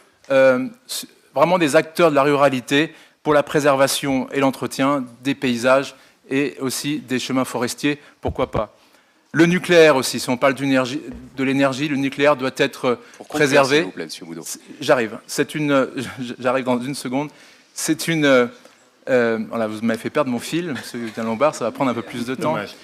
vraiment des acteurs de la ruralité pour la préservation et l'entretien des paysages et aussi des chemins forestiers, pourquoi pas. Le nucléaire aussi, si on parle de l'énergie, le nucléaire doit être préservé. S'il vous plaît, M. Boudot. J'arrive dans une seconde. C'est une... voilà, vous m'avez fait perdre mon fil, M. Lombard, ça va prendre un peu plus de temps. Dommage.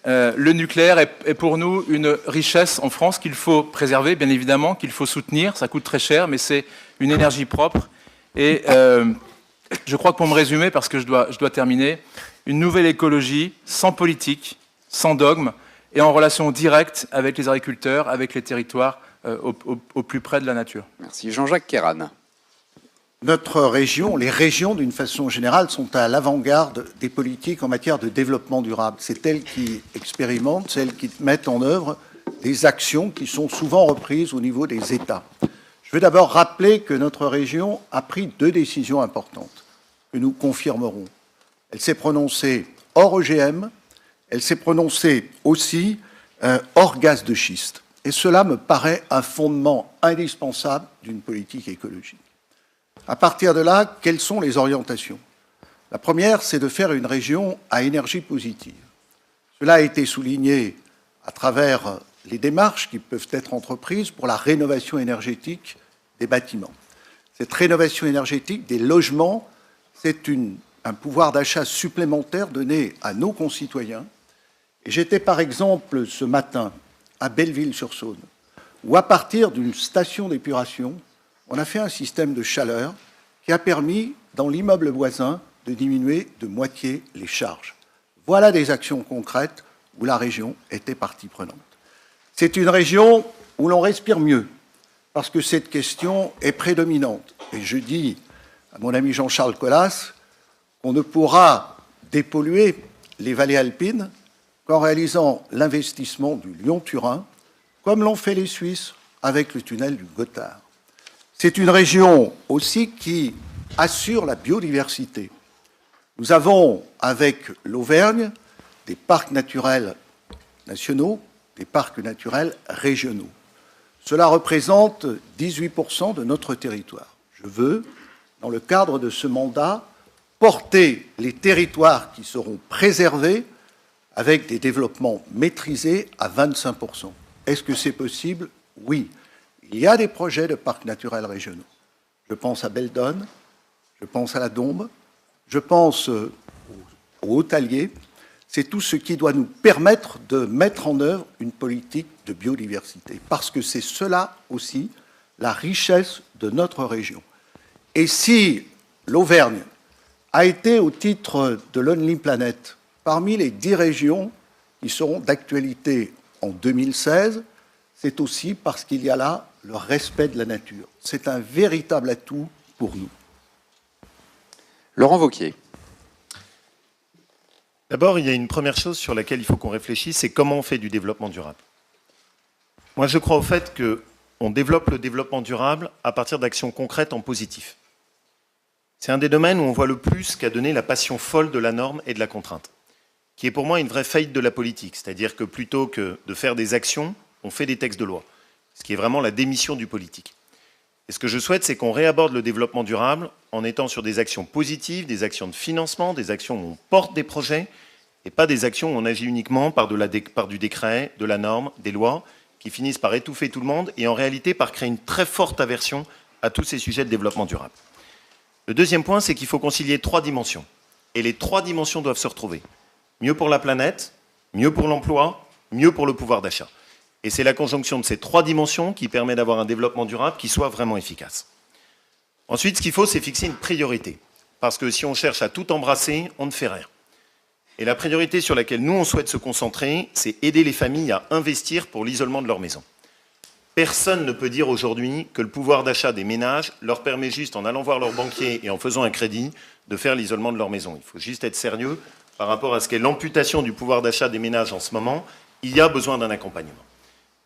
Le nucléaire est pour nous une richesse en France qu'il faut préserver, bien évidemment, qu'il faut soutenir. Ça coûte très cher, mais c'est une énergie propre. Et je crois que pour me résumer, parce que je dois terminer, une nouvelle écologie sans politique, sans dogme, et en relation directe avec les agriculteurs, avec les territoires, au plus près de la nature. Merci. Jean-Jacques Kéran. Notre région, les régions d'une façon générale, sont à l'avant-garde des politiques en matière de développement durable. C'est elles qui expérimentent, celles qui mettent en œuvre des actions qui sont souvent reprises au niveau des États. Je veux d'abord rappeler que notre région a pris 2 décisions importantes que nous confirmerons. Elle s'est prononcée hors OGM, elle s'est prononcée aussi hors gaz de schiste. Et cela me paraît un fondement indispensable d'une politique écologique. À partir de là, quelles sont les orientations? La première, c'est de faire une région à énergie positive. Cela a été souligné à travers les démarches qui peuvent être entreprises pour la rénovation énergétique des bâtiments. Cette rénovation énergétique des logements, c'est un pouvoir d'achat supplémentaire donné à nos concitoyens. Et j'étais par exemple ce matin à Belleville-sur-Saône, où à partir d'une station d'épuration, on a fait un système de chaleur qui a permis, dans l'immeuble voisin, de diminuer de moitié les charges. Voilà des actions concrètes où la région était partie prenante. C'est une région où l'on respire mieux, parce que cette question est prédominante. Et je dis à mon ami Jean-Charles Collas qu'on ne pourra dépolluer les vallées alpines qu'en réalisant l'investissement du Lyon-Turin, comme l'ont fait les Suisses avec le tunnel du Gothard. C'est une région aussi qui assure la biodiversité. Nous avons, avec l'Auvergne, des parcs naturels nationaux, des parcs naturels régionaux. Cela représente 18% de notre territoire. Je veux, dans le cadre de ce mandat, porter les territoires qui seront préservés avec des développements maîtrisés à 25%. Est-ce que c'est possible? Oui. Il y a des projets de parcs naturels régionaux. Je pense à Beldonne, je pense à la Dombes, je pense au Haut-Allier. C'est tout ce qui doit nous permettre de mettre en œuvre une politique de biodiversité, parce que c'est cela aussi la richesse de notre région. Et si l'Auvergne a été, au titre de Lonely Planet, parmi les 10 régions qui seront d'actualité en 2016, c'est aussi parce qu'il y a là le respect de la nature. C'est un véritable atout pour nous. Laurent Wauquiez. D'abord, il y a une première chose sur laquelle il faut qu'on réfléchisse, c'est comment on fait du développement durable. Moi, je crois au fait qu'on développe le développement durable à partir d'actions concrètes en positif. C'est un des domaines où on voit le plus qu'a donné la passion folle de la norme et de la contrainte, qui est pour moi une vraie faillite de la politique. C'est-à-dire que plutôt que de faire des actions, on fait des textes de loi, ce qui est vraiment la démission du politique. Et ce que je souhaite, c'est qu'on réaborde le développement durable en étant sur des actions positives, des actions de financement, des actions où on porte des projets, et pas des actions où on agit uniquement par du décret, de la norme, des lois, qui finissent par étouffer tout le monde, et en réalité par créer une très forte aversion à tous ces sujets de développement durable. Le deuxième point, c'est qu'il faut concilier 3 dimensions. Et les 3 dimensions doivent se retrouver. Mieux pour la planète, mieux pour l'emploi, mieux pour le pouvoir d'achat. Et c'est la conjonction de ces 3 dimensions qui permet d'avoir un développement durable qui soit vraiment efficace. Ensuite, ce qu'il faut, c'est fixer une priorité. Parce que si on cherche à tout embrasser, on ne fait rien. Et la priorité sur laquelle nous, on souhaite se concentrer, c'est aider les familles à investir pour l'isolement de leur maison. Personne ne peut dire aujourd'hui que le pouvoir d'achat des ménages leur permet juste, en allant voir leur banquier et en faisant un crédit, de faire l'isolement de leur maison. Il faut juste être sérieux par rapport à ce qu'est l'amputation du pouvoir d'achat des ménages en ce moment. Il y a besoin d'un accompagnement.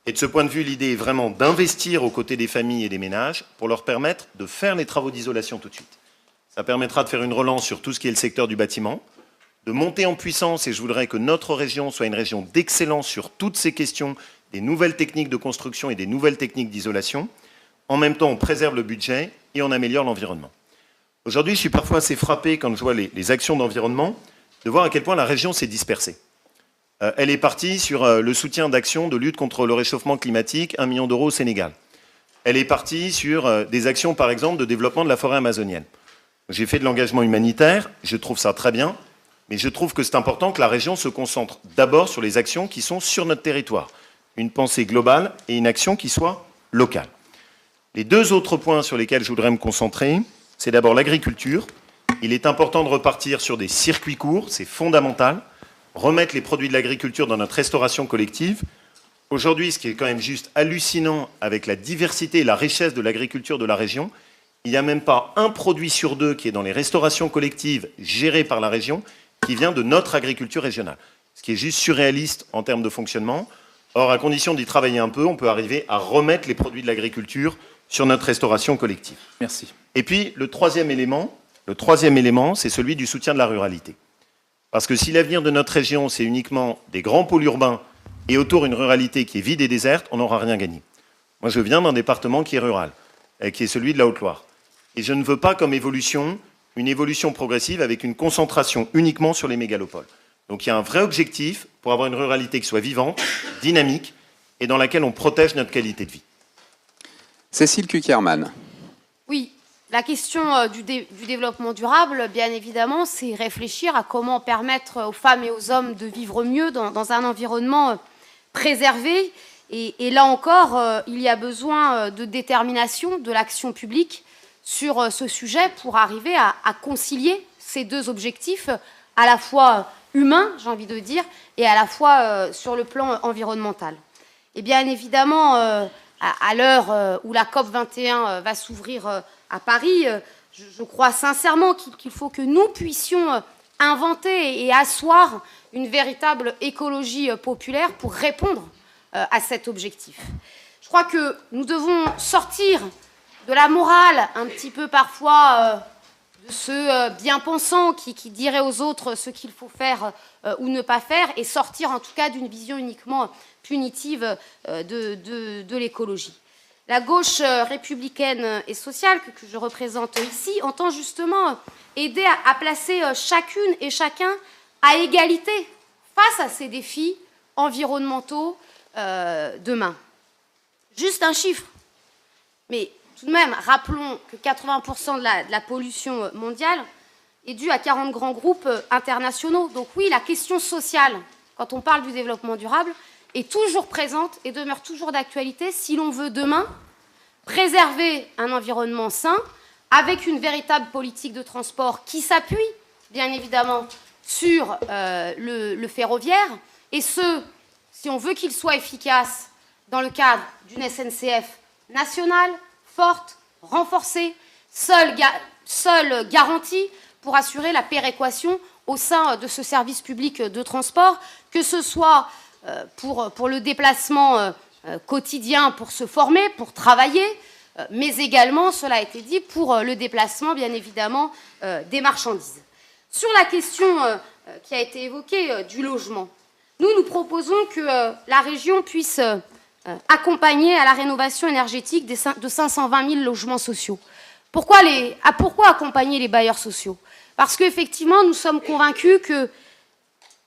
Et de ce point de vue, l'idée est vraiment d'investir aux côtés des familles et des ménages pour leur permettre de faire les travaux d'isolation tout de suite. Ça permettra de faire une relance sur tout ce qui est le secteur du bâtiment, de monter en puissance, et je voudrais que notre région soit une région d'excellence sur toutes ces questions, des nouvelles techniques de construction et des nouvelles techniques d'isolation. En même temps, on préserve le budget et on améliore l'environnement. Aujourd'hui, je suis parfois assez frappé quand je vois les actions d'environnement, de voir à quel point la région s'est dispersée. Elle est partie sur le soutien d'actions de lutte contre le réchauffement climatique, 1 million d'euros au Sénégal. Elle est partie sur des actions, par exemple, de développement de la forêt amazonienne. J'ai fait de l'engagement humanitaire, je trouve ça très bien, mais je trouve que c'est important que la région se concentre d'abord sur les actions qui sont sur notre territoire. Une pensée globale et une action qui soit locale. Les deux autres points sur lesquels je voudrais me concentrer, c'est d'abord l'agriculture. Il est important de repartir sur des circuits courts, c'est fondamental. Remettre les produits de l'agriculture dans notre restauration collective. Aujourd'hui, ce qui est quand même juste hallucinant avec la diversité et la richesse de l'agriculture de la région, il n'y a même pas un produit sur deux qui est dans les restaurations collectives gérées par la région qui vient de notre agriculture régionale. Ce qui est juste surréaliste en termes de fonctionnement. Or, à condition d'y travailler un peu, on peut arriver à remettre les produits de l'agriculture sur notre restauration collective. Merci. Et puis, le troisième élément, c'est celui du soutien de la ruralité. Parce que si l'avenir de notre région, c'est uniquement des grands pôles urbains et autour une ruralité qui est vide et déserte, on n'aura rien gagné. Moi, je viens d'un département qui est rural, qui est celui de la Haute-Loire. Et je ne veux pas comme évolution, une évolution progressive avec une concentration uniquement sur les mégalopoles. Donc il y a un vrai objectif pour avoir une ruralité qui soit vivante, dynamique, et dans laquelle on protège notre qualité de vie. Cécile Cukierman. Oui, la question du développement durable, bien évidemment, c'est réfléchir à comment permettre aux femmes et aux hommes de vivre mieux dans un environnement préservé. Et là encore, il y a besoin de détermination de l'action publique sur ce sujet pour arriver à concilier ces deux objectifs, à la fois humains, j'ai envie de dire, et à la fois sur le plan environnemental. Et bien évidemment, à l'heure où la COP21 va s'ouvrir à Paris, je crois sincèrement qu'il faut que nous puissions inventer et asseoir une véritable écologie populaire pour répondre à cet objectif. Je crois que nous devons sortir de la morale, un petit peu parfois de ceux bien-pensants qui diraient aux autres ce qu'il faut faire ou ne pas faire, et sortir en tout cas d'une vision uniquement punitive de l'écologie. La gauche républicaine et sociale que je représente ici entend justement aider à placer chacune et chacun à égalité face à ces défis environnementaux demain. Juste un chiffre, mais tout de même, rappelons que 80% de la pollution mondiale est due à 40 grands groupes internationaux. Donc oui, la question sociale, quand on parle du développement durable, est toujours présente et demeure toujours d'actualité si l'on veut demain préserver un environnement sain avec une véritable politique de transport qui s'appuie, bien évidemment, sur le ferroviaire, et ce, si on veut qu'il soit efficace dans le cadre d'une SNCF nationale, forte, renforcée, seule garantie pour assurer la péréquation au sein de ce service public de transport, que ce soit pour le déplacement quotidien, pour se former, pour travailler, mais également, cela a été dit, pour le déplacement, bien évidemment, des marchandises. Sur la question qui a été évoquée du logement, nous proposons que la région puisse accompagner à la rénovation énergétique de 520 000 logements sociaux. Pourquoi accompagner les bailleurs sociaux? Parce qu'effectivement, nous sommes convaincus que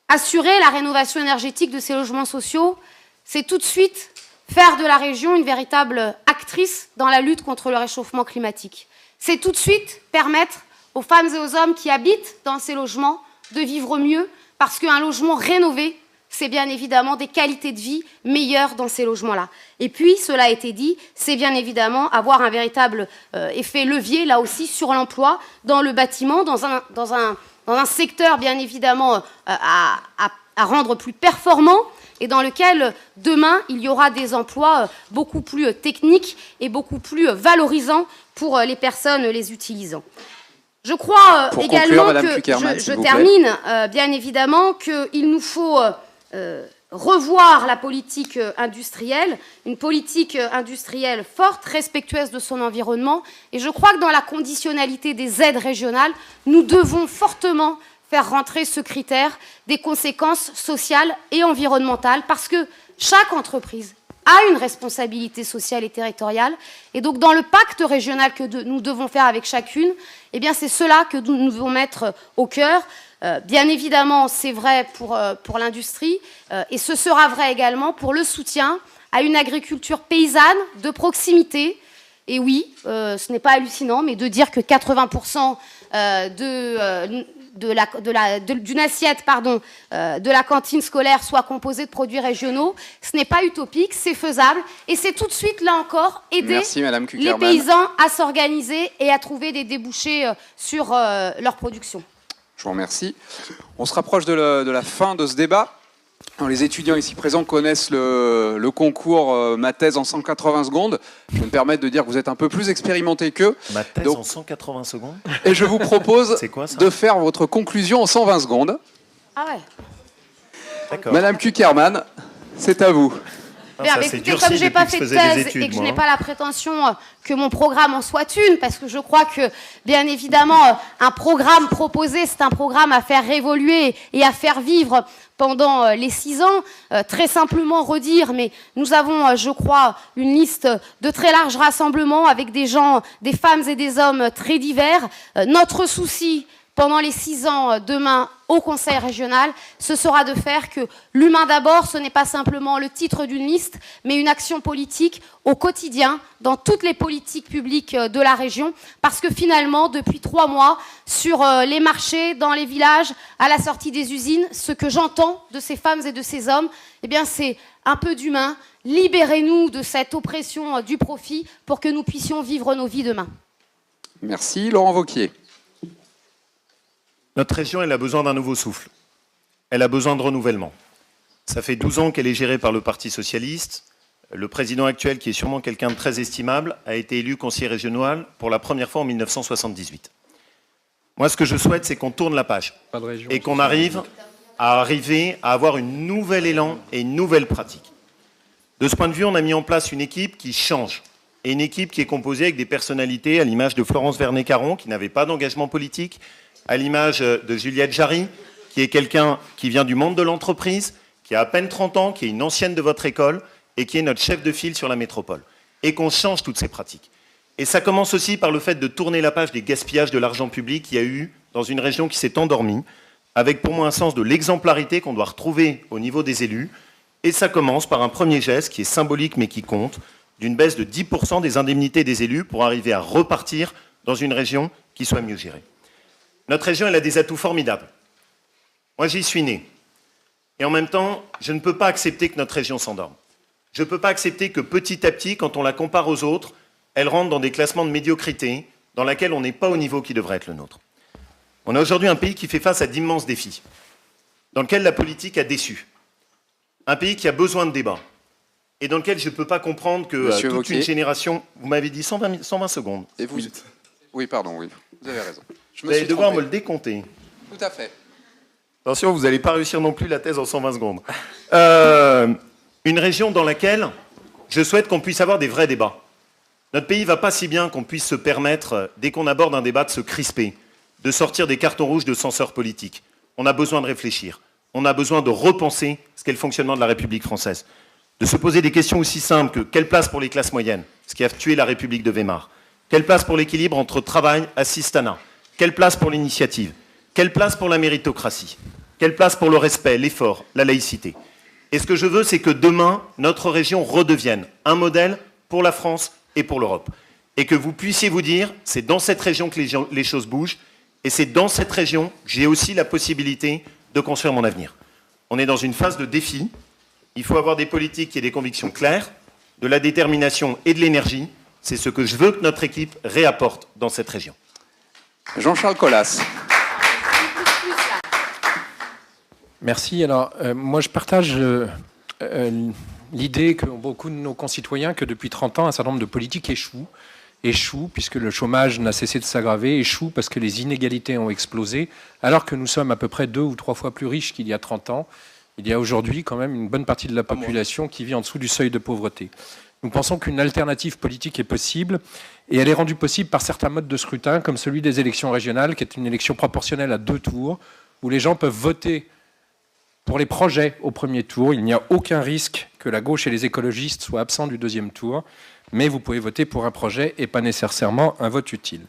assurer la rénovation énergétique de ces logements sociaux, c'est tout de suite faire de la région une véritable actrice dans la lutte contre le réchauffement climatique. C'est tout de suite permettre aux femmes et aux hommes qui habitent dans ces logements de vivre mieux, parce qu'un logement rénové, c'est bien évidemment des qualités de vie meilleures dans ces logements-là. Et puis, cela a été dit, c'est bien évidemment avoir un véritable effet levier, là aussi, sur l'emploi, dans le bâtiment, dans un secteur, bien évidemment, à rendre plus performant, et dans lequel, demain, il y aura des emplois beaucoup plus techniques et beaucoup plus valorisants pour les personnes les utilisant. Je crois également que, je termine, bien évidemment, qu'il nous faut revoir la politique industrielle, une politique industrielle forte, respectueuse de son environnement. Et je crois que dans la conditionnalité des aides régionales, nous devons fortement faire rentrer ce critère des conséquences sociales et environnementales, parce que chaque entreprise a une responsabilité sociale et territoriale. Et donc, dans le pacte régional que nous devons faire avec chacune, eh bien, c'est cela que nous devons mettre au cœur. Bien évidemment, c'est vrai pour l'industrie, et ce sera vrai également pour le soutien à une agriculture paysanne de proximité. Et oui, ce n'est pas hallucinant, mais de dire que 80% d'une assiette de la cantine scolaire soit composée de produits régionaux. Ce n'est pas utopique, c'est faisable. Et c'est tout de suite, là encore, aider les paysans à s'organiser et à trouver des débouchés sur leur production. Je vous remercie. On se rapproche de la fin de ce débat. Alors, les étudiants ici présents connaissent le concours Ma thèse en 180 secondes. Je vais me permettre de dire que vous êtes un peu plus expérimenté qu'eux. Ma thèse en 180 secondes. Et je vous propose de faire votre conclusion en 120 secondes. Ah ouais. D'accord. Madame Kuckerman, c'est à vous. Bien, mais écoutez, comme je n'ai pas fait de thèse et que je n'ai pas la prétention que mon programme en soit une, parce que je crois que, bien évidemment, un programme proposé, c'est un programme à faire évoluer et à faire vivre pendant les 6 ans. Très simplement redire, mais nous avons, je crois, une liste de très larges rassemblements avec des gens, des femmes et des hommes très divers. Notre souci, pendant les 6 ans demain au Conseil régional, ce sera de faire que l'humain d'abord, ce n'est pas simplement le titre d'une liste, mais une action politique au quotidien, dans toutes les politiques publiques de la région, parce que finalement, depuis 3 mois, sur les marchés, dans les villages, à la sortie des usines, ce que j'entends de ces femmes et de ces hommes, eh bien, c'est un peu d'humain. Libérez-nous de cette oppression du profit pour que nous puissions vivre nos vies demain. Merci. Laurent Wauquiez. Notre région, elle a besoin d'un nouveau souffle. Elle a besoin de renouvellement. Ça fait 12 ans qu'elle est gérée par le Parti socialiste. Le président actuel, qui est sûrement quelqu'un de très estimable, a été élu conseiller régional pour la première fois en 1978. Moi, ce que je souhaite, c'est qu'on tourne la page et qu'on arrive à avoir un nouvel élan et une nouvelle pratique. De ce point de vue, on a mis en place une équipe qui change, et une équipe qui est composée avec des personnalités à l'image de Florence Vernet-Caron, qui n'avait pas d'engagement politique, à l'image de Juliette Jarry, qui est quelqu'un qui vient du monde de l'entreprise, qui a à peine 30 ans, qui est une ancienne de votre école et qui est notre chef de file sur la métropole. Et qu'on change toutes ces pratiques. Et ça commence aussi par le fait de tourner la page des gaspillages de l'argent public qu'il y a eu dans une région qui s'est endormie, avec pour moi un sens de l'exemplarité qu'on doit retrouver au niveau des élus. Et ça commence par un premier geste qui est symbolique mais qui compte, d'une baisse de 10% des indemnités des élus pour arriver à repartir dans une région qui soit mieux gérée. Notre région, elle a des atouts formidables. Moi, j'y suis né. Et en même temps, je ne peux pas accepter que notre région s'endorme. Je ne peux pas accepter que petit à petit, quand on la compare aux autres, elle rentre dans des classements de médiocrité dans lesquels on n'est pas au niveau qui devrait être le nôtre. On a aujourd'hui un pays qui fait face à d'immenses défis, dans lequel la politique a déçu. Un pays qui a besoin de débat, et dans lequel je ne peux pas comprendre que toute une génération... Vous m'avez dit 120 secondes. Et vous... Oui, pardon, oui. Vous avez raison. Vous allez devoir me le décompter. Tout à fait. Attention, vous n'allez pas réussir non plus la thèse en 120 secondes. Une région dans laquelle je souhaite qu'on puisse avoir des vrais débats. Notre pays ne va pas si bien qu'on puisse se permettre, dès qu'on aborde un débat, de se crisper, de sortir des cartons rouges de censeurs politiques. On a besoin de réfléchir. On a besoin de repenser ce qu'est le fonctionnement de la République française. De se poser des questions aussi simples que quelle place pour les classes moyennes, ce qui a tué la République de Weimar. Quelle place pour l'équilibre entre travail, assistanat. Quelle place pour l'initiative? Quelle place pour la méritocratie? Quelle place pour le respect, l'effort, la laïcité? Et ce que je veux, c'est que demain, notre région redevienne un modèle pour la France et pour l'Europe. Et que vous puissiez vous dire, c'est dans cette région que les choses bougent, et c'est dans cette région que j'ai aussi la possibilité de construire mon avenir. On est dans une phase de défi. Il faut avoir des politiques et des convictions claires, de la détermination et de l'énergie. C'est ce que je veux que notre équipe réapporte dans cette région. Jean-Charles Colas. Merci. Alors, moi, je partage l'idée que beaucoup de nos concitoyens, que depuis 30 ans, un certain nombre de politiques échouent, puisque le chômage n'a cessé de s'aggraver, échouent parce que les inégalités ont explosé, alors que nous sommes à peu près 2 ou 3 fois plus riches qu'il y a 30 ans. Il y a aujourd'hui quand même une bonne partie de la population qui vit en dessous du seuil de pauvreté. Nous pensons qu'une alternative politique est possible, et elle est rendue possible par certains modes de scrutin, comme celui des élections régionales, qui est une élection proportionnelle à 2 tours, où les gens peuvent voter pour les projets au premier tour. Il n'y a aucun risque que la gauche et les écologistes soient absents du 2e tour, mais vous pouvez voter pour un projet et pas nécessairement un vote utile.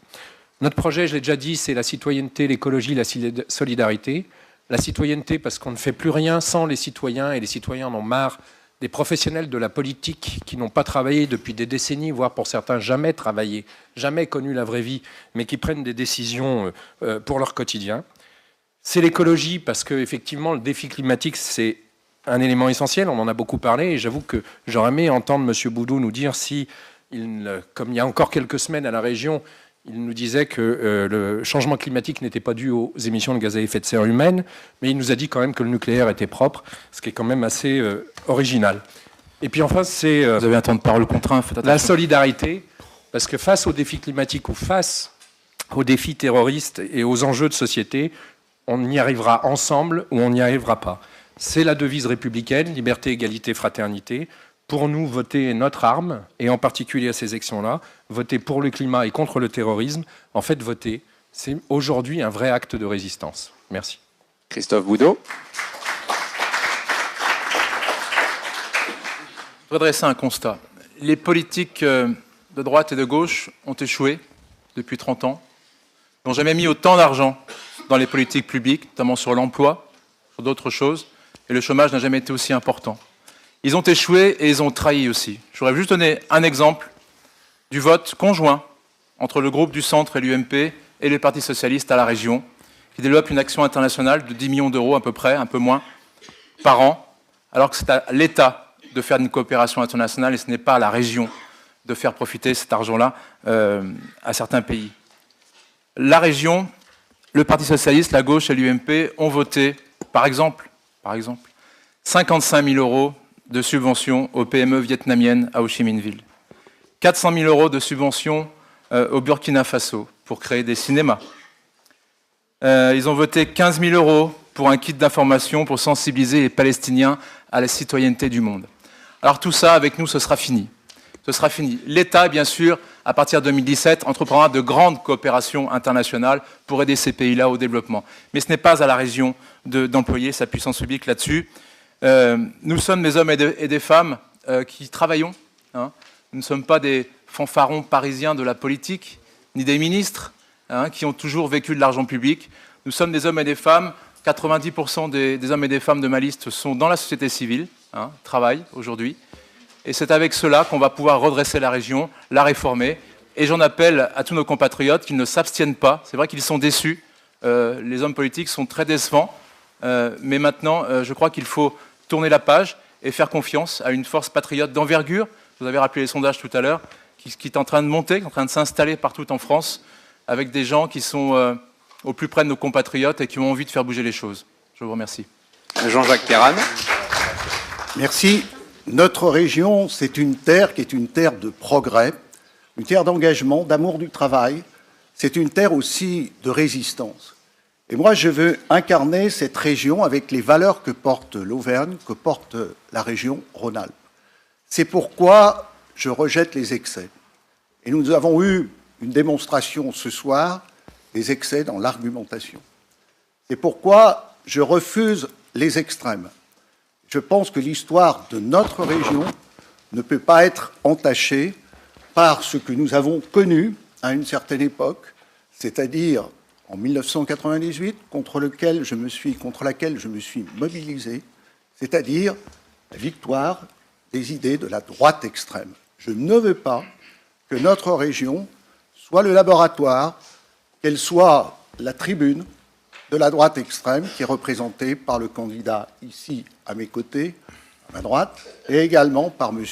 Notre projet, je l'ai déjà dit, c'est la citoyenneté, l'écologie, la solidarité. La citoyenneté parce qu'on ne fait plus rien sans les citoyens, et les citoyens en ont marre des professionnels de la politique qui n'ont pas travaillé depuis des décennies, voire pour certains jamais travaillé, jamais connu la vraie vie, mais qui prennent des décisions pour leur quotidien. C'est l'écologie, parce qu'effectivement, le défi climatique, c'est un élément essentiel, on en a beaucoup parlé, et j'avoue que j'aurais aimé entendre M. Boudou nous dire si, comme il y a encore quelques semaines à la région, il nous disait que le changement climatique n'était pas dû aux émissions de gaz à effet de serre humaines, mais il nous a dit quand même que le nucléaire était propre, ce qui est quand même assez original. Et puis enfin, c'est Vous avez un temps de parole contraint, faites attention. la solidarité, parce que face aux défis climatiques ou face aux défis terroristes et aux enjeux de société, on y arrivera ensemble ou on n'y arrivera pas. C'est la devise républicaine, liberté, égalité, fraternité. Pour nous, voter est notre arme, et en particulier à ces élections-là, voter pour le climat et contre le terrorisme, en fait, voter, c'est aujourd'hui un vrai acte de résistance. Merci. Christophe Boudot. Je voudrais dresser un constat. Les politiques de droite et de gauche ont échoué depuis 30 ans, n'ont jamais mis autant d'argent dans les politiques publiques, notamment sur l'emploi, sur d'autres choses, et le chômage n'a jamais été aussi important. Ils ont échoué et ils ont trahi aussi. Je voudrais juste donner un exemple du vote conjoint entre le groupe du Centre et l'UMP et les partis socialistes à la région, qui développe une action internationale de 10 millions d'euros à peu près, un peu moins, par an, alors que c'est à l'État de faire une coopération internationale et ce n'est pas à la région de faire profiter cet argent-là à certains pays. La région, le Parti socialiste, la gauche et l'UMP ont voté, par exemple, 55 000 euros de subventions aux PME vietnamiennes à Ho Chi Minh-Ville, 400 000 euros de subventions au Burkina Faso pour créer des cinémas. Ils ont voté 15 000 euros pour un kit d'information pour sensibiliser les Palestiniens à la citoyenneté du monde. Alors tout ça, avec nous, ce sera fini. Ce sera fini. L'État, bien sûr, à partir de 2017, entreprendra de grandes coopérations internationales pour aider ces pays-là au développement. Mais ce n'est pas à la région d'employer sa puissance publique là-dessus. Nous sommes des hommes et des femmes qui travaillons. Hein. Nous ne sommes pas des fanfarons parisiens de la politique, ni des ministres qui ont toujours vécu de l'argent public. Nous sommes des hommes et des femmes. 90% des hommes et des femmes de ma liste sont dans la société civile, travaillent aujourd'hui. Et c'est avec cela qu'on va pouvoir redresser la région, la réformer. Et j'en appelle à tous nos compatriotes qu'ils ne s'abstiennent pas. C'est vrai qu'ils sont déçus. Les hommes politiques sont très décevants. Mais maintenant, je crois qu'il faut tourner la page et faire confiance à une force patriote d'envergure. Vous avez rappelé les sondages tout à l'heure, qui est en train de monter, qui est en train de s'installer partout en France, avec des gens qui sont au plus près de nos compatriotes et qui ont envie de faire bouger les choses. Je vous remercie. Jean-Jacques Perran. Merci. Notre région, c'est une terre qui est une terre de progrès, une terre d'engagement, d'amour du travail. C'est une terre aussi de résistance. Et moi, je veux incarner cette région avec les valeurs que porte l'Auvergne, que porte la région Rhône-Alpes. C'est pourquoi je rejette les excès. Et nous avons eu une démonstration ce soir des excès dans l'argumentation. C'est pourquoi je refuse les extrêmes. Je pense que l'histoire de notre région ne peut pas être entachée par ce que nous avons connu à une certaine époque, c'est-à-dire en 1998, contre laquelle je me suis mobilisé, c'est-à-dire la victoire des idées de la droite extrême. Je ne veux pas que notre région soit le laboratoire, qu'elle soit la tribune de la droite extrême qui est représentée par le candidat ici à mes côtés, à ma droite, et également par M.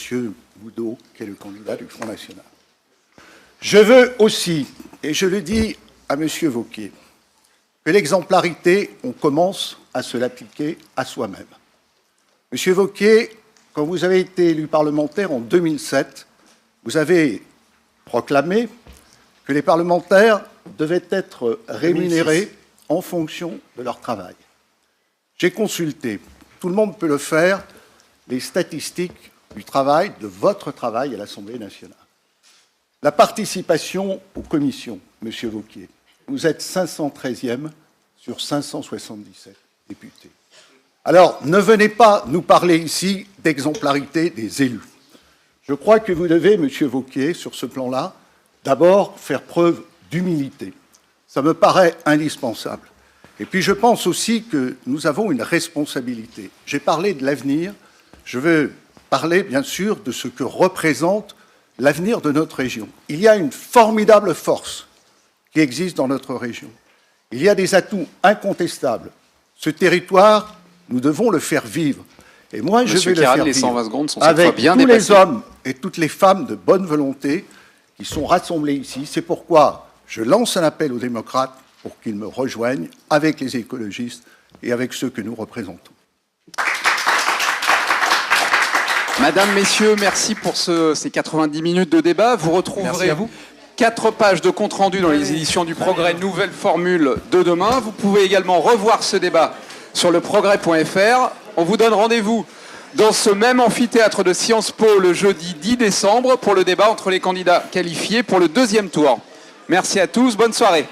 Boudot, qui est le candidat du Front National. Je veux aussi, et je le dis à M. Wauquiez, que l'exemplarité, on commence à se l'appliquer à soi-même. M. Wauquiez, quand vous avez été élu parlementaire en 2007, vous avez proclamé que les parlementaires devaient être rémunérés en fonction de leur travail. J'ai consulté, tout le monde peut le faire, les statistiques du travail, de votre travail à l'Assemblée nationale. La participation aux commissions, M. Wauquiez, vous êtes 513e sur 577 députés. Alors, ne venez pas nous parler ici d'exemplarité des élus. Je crois que vous devez, M. Wauquiez, sur ce plan-là, d'abord faire preuve d'humilité. Ça me paraît indispensable. Et puis je pense aussi que nous avons une responsabilité. J'ai parlé de l'avenir. Je veux parler bien sûr de ce que représente l'avenir de notre région. Il y a une formidable force qui existe dans notre région. Il y a des atouts incontestables. Ce territoire, nous devons le faire vivre. Et moi, je vais le faire les 120 vivre secondes sont cette fois avec bien tous dépassées. les hommes et toutes les femmes de bonne volonté qui sont rassemblés ici. C'est pourquoi je lance un appel aux démocrates pour qu'ils me rejoignent avec les écologistes et avec ceux que nous représentons. Madame, messieurs, merci pour ces 90 minutes de débat. Vous retrouverez 4 pages de compte-rendu dans les éditions du Progrès, nouvelle formule de demain. Vous pouvez également revoir ce débat sur le progrès.fr. On vous donne rendez-vous dans ce même amphithéâtre de Sciences Po le jeudi 10 décembre pour le débat entre les candidats qualifiés pour le 2e tour. Merci à tous, bonne soirée.